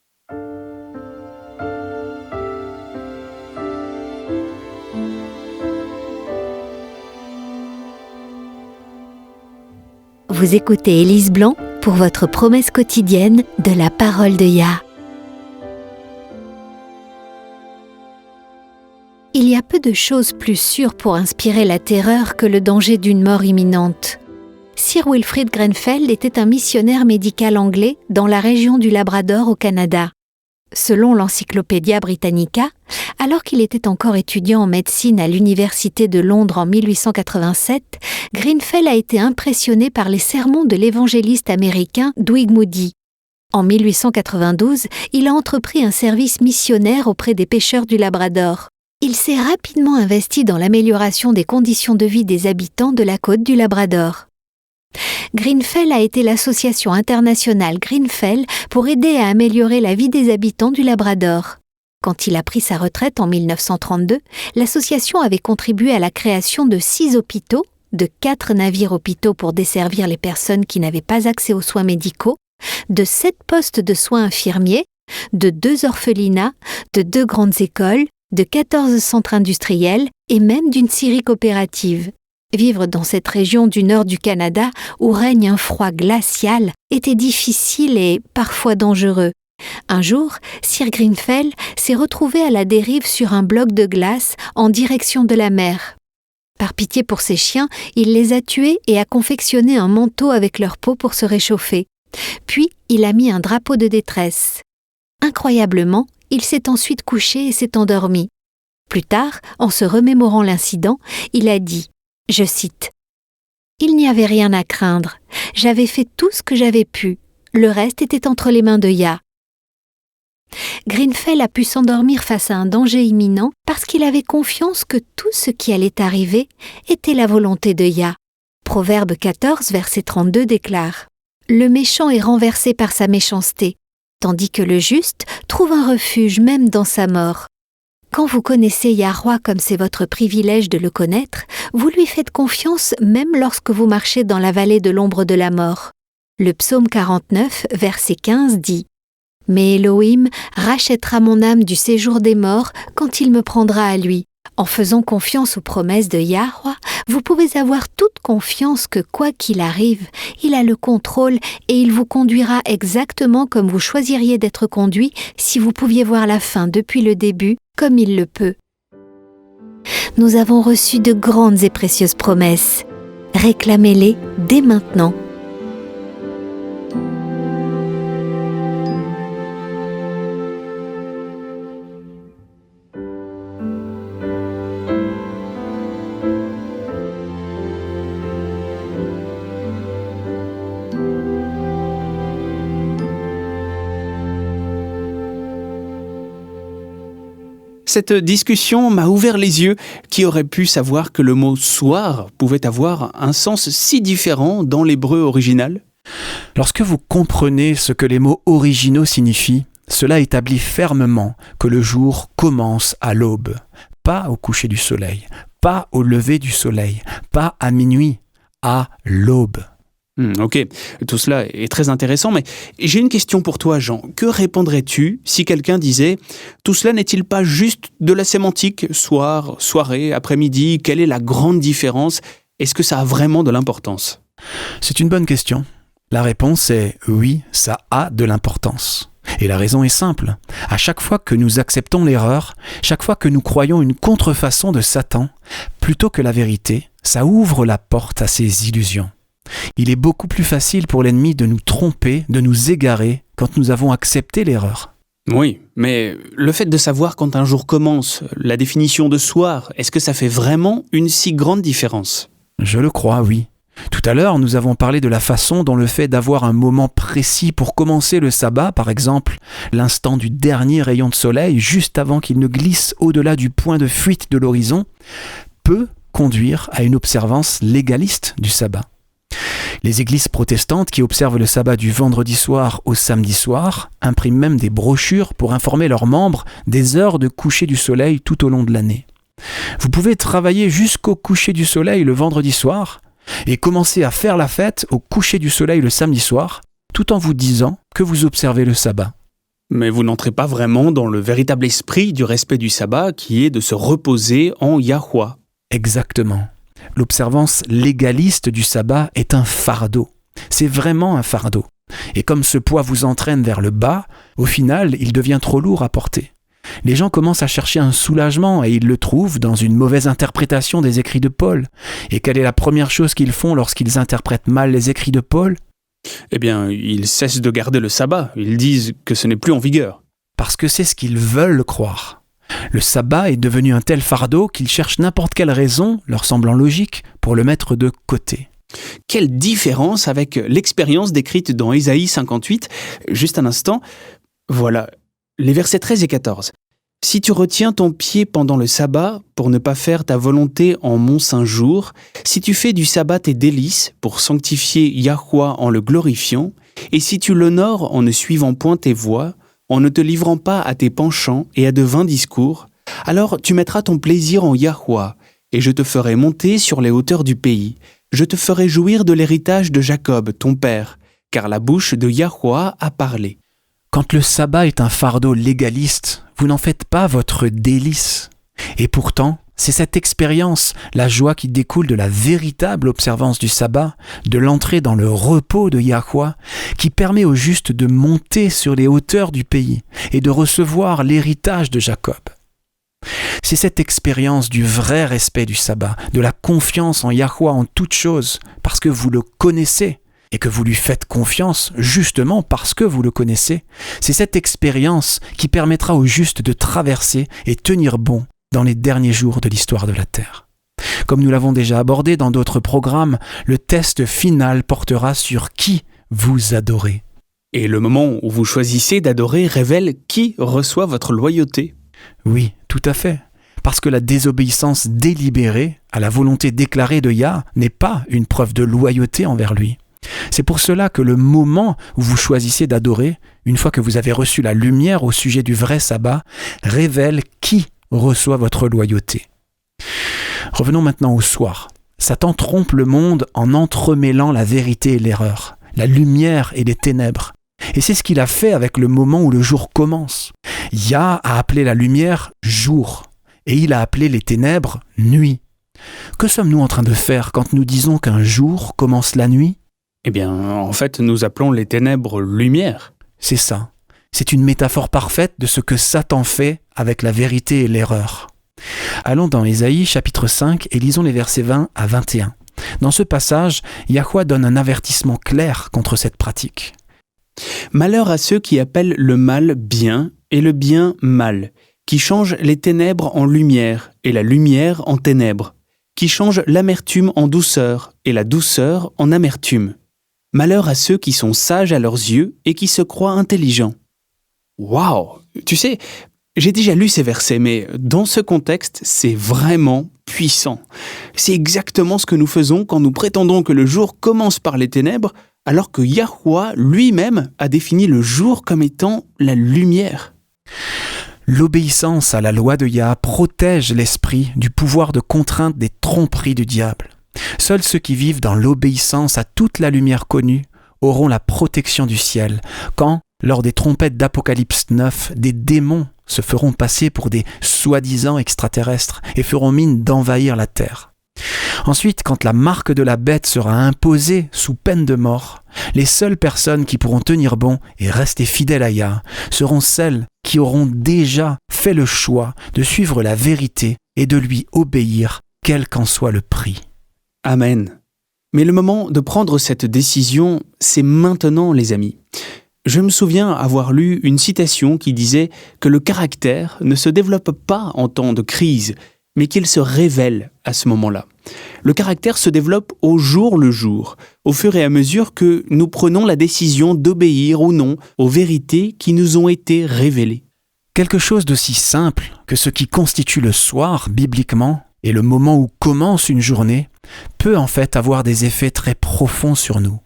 Vous écoutez Élise Blanc pour votre promesse quotidienne de la parole de Yah. Il y a peu de choses plus sûres pour inspirer la terreur que le danger d'une mort imminente. Sir Wilfrid Grenfell était un missionnaire médical anglais dans la région du Labrador au Canada. Selon l'Encyclopædia Britannica, alors qu'il était encore étudiant en médecine à l'Université de Londres en 1887, Grenfell a été impressionné par les sermons de l'évangéliste américain Dwight Moody. En 1892, il a entrepris un service missionnaire auprès des pêcheurs du Labrador. Il s'est rapidement investi dans l'amélioration des conditions de vie des habitants de la côte du Labrador. Grenfell a été l'association internationale Grenfell pour aider à améliorer la vie des habitants du Labrador. Quand il a pris sa retraite en 1932, l'association avait contribué à la création de 6 hôpitaux, de 4 navires-hôpitaux pour desservir les personnes qui n'avaient pas accès aux soins médicaux, de 7 postes de soins infirmiers, de 2 orphelinats, de 2 grandes écoles, de 14 centres industriels et même d'une scierie coopérative. Vivre dans cette région du nord du Canada, où règne un froid glacial, était difficile et parfois dangereux. Un jour, Sir Grenfell s'est retrouvé à la dérive sur un bloc de glace en direction de la mer. Par pitié pour ses chiens, il les a tués et a confectionné un manteau avec leur peau pour se réchauffer. Puis, il a mis un drapeau de détresse. Incroyablement, il s'est ensuite couché et s'est endormi. Plus tard, en se remémorant l'incident, il a dit, je cite, « Il n'y avait rien à craindre. J'avais fait tout ce que j'avais pu. Le reste était entre les mains de Yah. » Grenfell a pu s'endormir face à un danger imminent parce qu'il avait confiance que tout ce qui allait arriver était la volonté de Yah. Proverbe 14, verset 32 déclare « Le méchant est renversé par sa méchanceté, tandis que le juste trouve un refuge même dans sa mort. » Quand vous connaissez Yahweh comme c'est votre privilège de le connaître, vous lui faites confiance même lorsque vous marchez dans la vallée de l'ombre de la mort. Le psaume 49, verset 15 dit « Mais Elohim rachètera mon âme du séjour des morts quand il me prendra à lui. » En faisant confiance aux promesses de Yahweh, vous pouvez avoir toute confiance que quoi qu'il arrive, il a le contrôle et il vous conduira exactement comme vous choisiriez d'être conduit si vous pouviez voir la fin depuis le début, comme il le peut. Nous avons reçu de grandes et précieuses promesses. Réclamez-les dès maintenant. Cette discussion m'a ouvert les yeux. Qui aurait pu savoir que le mot « soir » pouvait avoir un sens si différent dans l'hébreu original ? Lorsque vous comprenez ce que les mots originaux signifient, cela établit fermement que le jour commence à l'aube, pas au coucher du soleil, pas au lever du soleil, pas à minuit, à l'aube. Ok, tout cela est très intéressant, mais j'ai une question pour toi, Jean. Que répondrais-tu si quelqu'un disait « Tout cela n'est-il pas juste de la sémantique ? Soir, soirée, après-midi, quelle est la grande différence ? Est-ce que ça a vraiment de l'importance ?» C'est une bonne question. La réponse est oui, ça a de l'importance. Et la raison est simple. À chaque fois que nous acceptons l'erreur, chaque fois que nous croyons une contrefaçon de Satan, plutôt que la vérité, ça ouvre la porte à ses illusions. Il est beaucoup plus facile pour l'ennemi de nous tromper, de nous égarer, quand nous avons accepté l'erreur. Oui, mais le fait de savoir quand un jour commence, la définition de soir, est-ce que ça fait vraiment une si grande différence ? Je le crois, oui. Tout à l'heure, nous avons parlé de la façon dont le fait d'avoir un moment précis pour commencer le sabbat, par exemple, l'instant du dernier rayon de soleil, juste avant qu'il ne glisse au-delà du point de fuite de l'horizon, peut conduire à une observance légaliste du sabbat. Les églises protestantes qui observent le sabbat du vendredi soir au samedi soir impriment même des brochures pour informer leurs membres des heures de coucher du soleil tout au long de l'année. Vous pouvez travailler jusqu'au coucher du soleil le vendredi soir et commencer à faire la fête au coucher du soleil le samedi soir, tout en vous disant que vous observez le sabbat. Mais vous n'entrez pas vraiment dans le véritable esprit du respect du sabbat qui est de se reposer en Yahweh. Exactement. L'observance légaliste du sabbat est un fardeau. C'est vraiment un fardeau. Et comme ce poids vous entraîne vers le bas, au final, il devient trop lourd à porter. Les gens commencent à chercher un soulagement et ils le trouvent dans une mauvaise interprétation des écrits de Paul. Et quelle est la première chose qu'ils font lorsqu'ils interprètent mal les écrits de Paul ? Eh bien, ils cessent de garder le sabbat. Ils disent que ce n'est plus en vigueur. Parce que c'est ce qu'ils veulent croire. Le sabbat est devenu un tel fardeau qu'ils cherchent n'importe quelle raison, leur semblant logique, pour le mettre de côté. Quelle différence avec l'expérience décrite dans Ésaïe 58, juste un instant. Voilà, les versets 13 et 14. « Si tu retiens ton pied pendant le sabbat pour ne pas faire ta volonté en mon saint jour, si tu fais du sabbat tes délices pour sanctifier Yahweh en le glorifiant, et si tu l'honores en ne suivant point tes voies, en ne te livrant pas à tes penchants et à de vains discours, alors tu mettras ton plaisir en Yahweh, et je te ferai monter sur les hauteurs du pays. Je te ferai jouir de l'héritage de Jacob, ton père, car la bouche de Yahweh a parlé. » Quand le sabbat est un fardeau légaliste, vous n'en faites pas votre délice. Et pourtant, c'est cette expérience, la joie qui découle de la véritable observance du sabbat, de l'entrée dans le repos de Yahweh, qui permet aux justes de monter sur les hauteurs du pays et de recevoir l'héritage de Jacob. C'est cette expérience du vrai respect du sabbat, de la confiance en Yahweh en toutes choses, parce que vous le connaissez et que vous lui faites confiance justement parce que vous le connaissez. C'est cette expérience qui permettra aux justes de traverser et tenir bon dans les derniers jours de l'histoire de la Terre. Comme nous l'avons déjà abordé dans d'autres programmes, le test final portera sur qui vous adorez. Et le moment où vous choisissez d'adorer révèle qui reçoit votre loyauté. Oui, tout à fait. Parce que la désobéissance délibérée à la volonté déclarée de Yah n'est pas une preuve de loyauté envers lui. C'est pour cela que le moment où vous choisissez d'adorer, une fois que vous avez reçu la lumière au sujet du vrai sabbat, révèle qui reçoit votre loyauté. Revenons maintenant au soir. Satan trompe le monde en entremêlant la vérité et l'erreur, la lumière et les ténèbres. Et c'est ce qu'il a fait avec le moment où le jour commence. Yah a appelé la lumière jour, et il a appelé les ténèbres nuit. Que sommes-nous en train de faire quand nous disons qu'un jour commence la nuit ? Eh bien, en fait, nous appelons les ténèbres lumière. C'est ça. C'est une métaphore parfaite de ce que Satan fait avec la vérité et l'erreur. Allons dans Ésaïe chapitre 5 et lisons les versets 20 à 21. Dans ce passage, Yahweh donne un avertissement clair contre cette pratique. Malheur à ceux qui appellent le mal bien et le bien mal, qui changent les ténèbres en lumière et la lumière en ténèbres, qui changent l'amertume en douceur et la douceur en amertume. Malheur à ceux qui sont sages à leurs yeux et qui se croient intelligents. Waouh! Tu sais, j'ai déjà lu ces versets, mais dans ce contexte, c'est vraiment puissant. C'est exactement ce que nous faisons quand nous prétendons que le jour commence par les ténèbres, alors que Yahweh lui-même a défini le jour comme étant la lumière. L'obéissance à la loi de Yah protège l'esprit du pouvoir de contrainte des tromperies du diable. Seuls ceux qui vivent dans l'obéissance à toute la lumière connue auront la protection du ciel, quand, lors des trompettes d'Apocalypse 9, des démons se feront passer pour des soi-disant extraterrestres et feront mine d'envahir la terre. Ensuite, quand la marque de la bête sera imposée sous peine de mort, les seules personnes qui pourront tenir bon et rester fidèles à Yah seront celles qui auront déjà fait le choix de suivre la vérité et de lui obéir, quel qu'en soit le prix. Amen. Mais le moment de prendre cette décision, c'est maintenant, les amis. Je me souviens avoir lu une citation qui disait que le caractère ne se développe pas en temps de crise, mais qu'il se révèle à ce moment-là. Le caractère se développe au jour le jour, au fur et à mesure que nous prenons la décision d'obéir ou non aux vérités qui nous ont été révélées. Quelque chose d'aussi simple que ce qui constitue le soir, bibliquement, et le moment où commence une journée, peut en fait avoir des effets très profonds sur nous.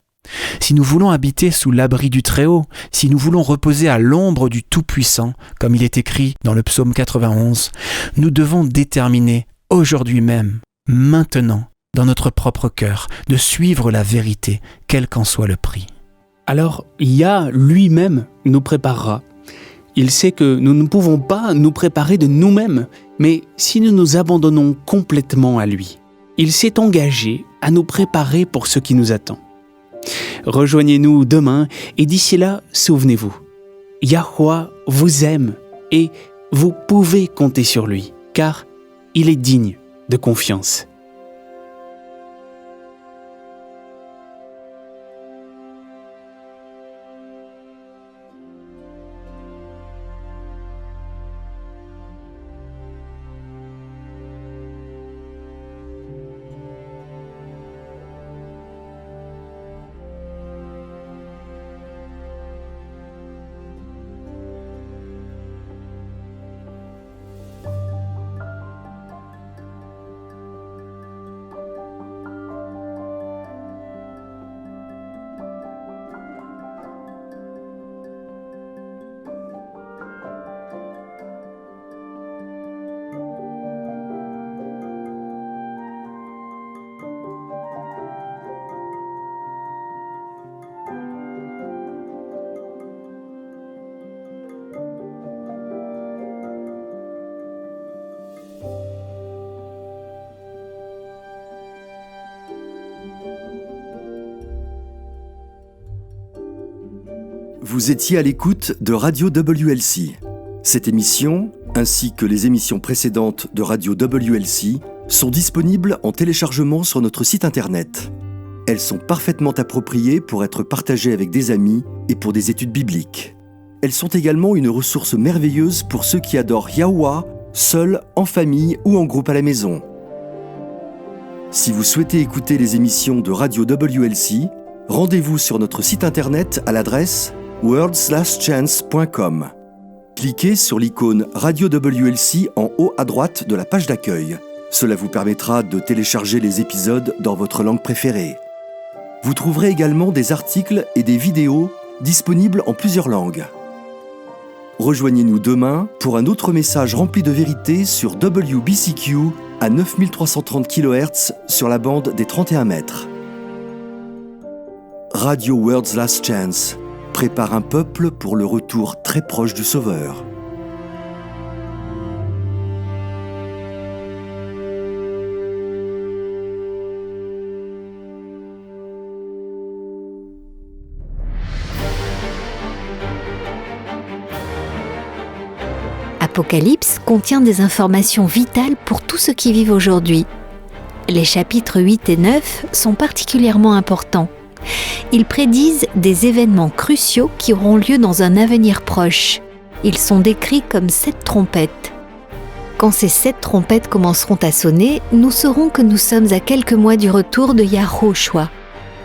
Si nous voulons habiter sous l'abri du Très-Haut, si nous voulons reposer à l'ombre du Tout-Puissant, comme il est écrit dans le psaume 91, nous devons déterminer aujourd'hui même, maintenant, dans notre propre cœur, de suivre la vérité, quel qu'en soit le prix. Alors, Yah lui-même nous préparera. Il sait que nous ne pouvons pas nous préparer de nous-mêmes, mais si nous nous abandonnons complètement à lui, il s'est engagé à nous préparer pour ce qui nous attend. Rejoignez-nous demain et d'ici là, souvenez-vous, Yahweh vous aime et vous pouvez compter sur lui, car il est digne de confiance. Vous étiez à l'écoute de Radio WLC. Cette émission, ainsi que les émissions précédentes de Radio WLC, sont disponibles en téléchargement sur notre site internet. Elles sont parfaitement appropriées pour être partagées avec des amis et pour des études bibliques. Elles sont également une ressource merveilleuse pour ceux qui adorent Yahweh, seuls, en famille ou en groupe à la maison. Si vous souhaitez écouter les émissions de Radio WLC, rendez-vous sur notre site internet à l'adresse worldslastchance.com. Cliquez sur l'icône Radio WLC en haut à droite de la page d'accueil. Cela vous permettra de télécharger les épisodes dans votre langue préférée. Vous trouverez également des articles et des vidéos disponibles en plusieurs langues. Rejoignez-nous demain pour un autre message rempli de vérité sur WBCQ à 9330 kHz sur la bande des 31 mètres. Radio World's Last Chance prépare un peuple pour le retour très proche du Sauveur. Apocalypse contient des informations vitales pour tous ceux qui vivent aujourd'hui. Les chapitres 8 et 9 sont particulièrement importants. Ils prédisent des événements cruciaux qui auront lieu dans un avenir proche. Ils sont décrits comme 7 trompettes. Quand ces 7 trompettes commenceront à sonner, nous saurons que nous sommes à quelques mois du retour de Yahushua.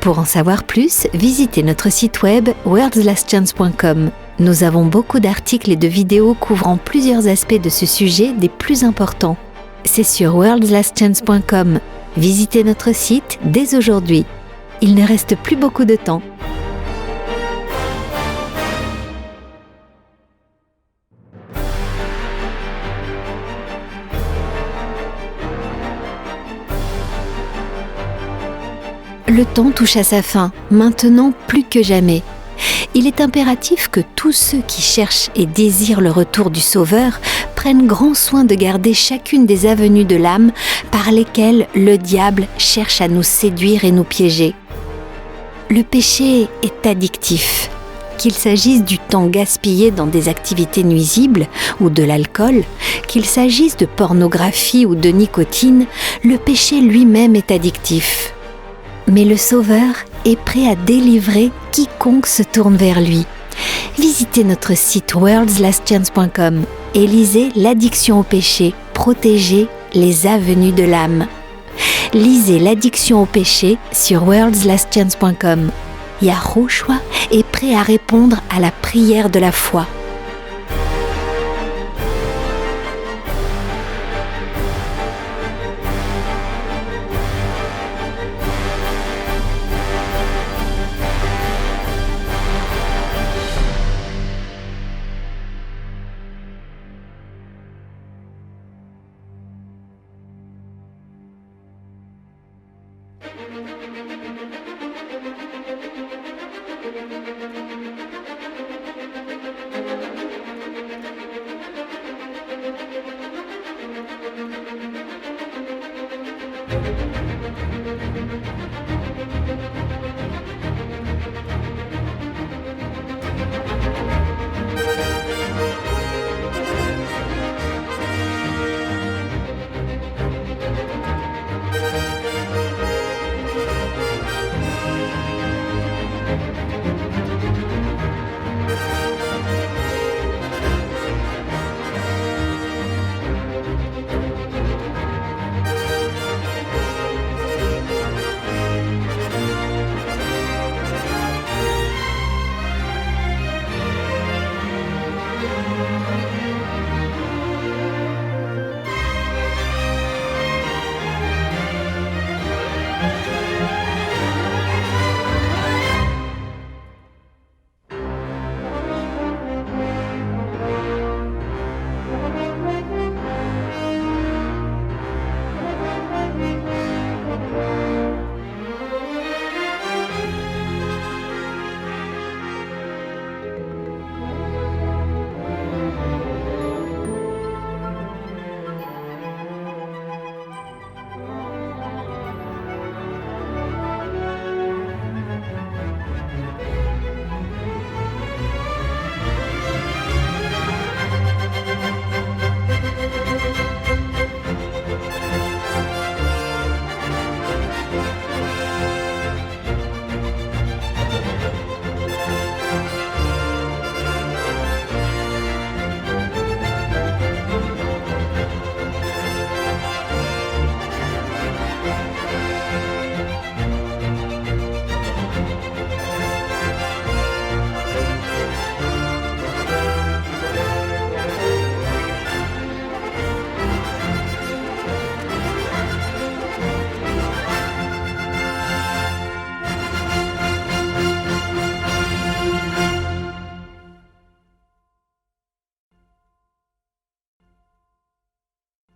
Pour en savoir plus, visitez notre site web worldslastchance.com. Nous avons beaucoup d'articles et de vidéos couvrant plusieurs aspects de ce sujet des plus importants. C'est sur worldslastchance.com. Visitez notre site dès aujourd'hui. Il ne reste plus beaucoup de temps. Le temps touche à sa fin, maintenant plus que jamais. Il est impératif que tous ceux qui cherchent et désirent le retour du Sauveur prennent grand soin de garder chacune des avenues de l'âme par lesquelles le diable cherche à nous séduire et nous piéger. Le péché est addictif. Qu'il s'agisse du temps gaspillé dans des activités nuisibles ou de l'alcool, qu'il s'agisse de pornographie ou de nicotine, le péché lui-même est addictif. Mais le Sauveur est prêt à délivrer quiconque se tourne vers lui. Visitez notre site worldslastchance.com et lisez l'addiction au péché, protéger les avenues de l'âme. Lisez l'addiction au péché sur worldslastchance.com. Yahushua est prêt à répondre à la prière de la foi.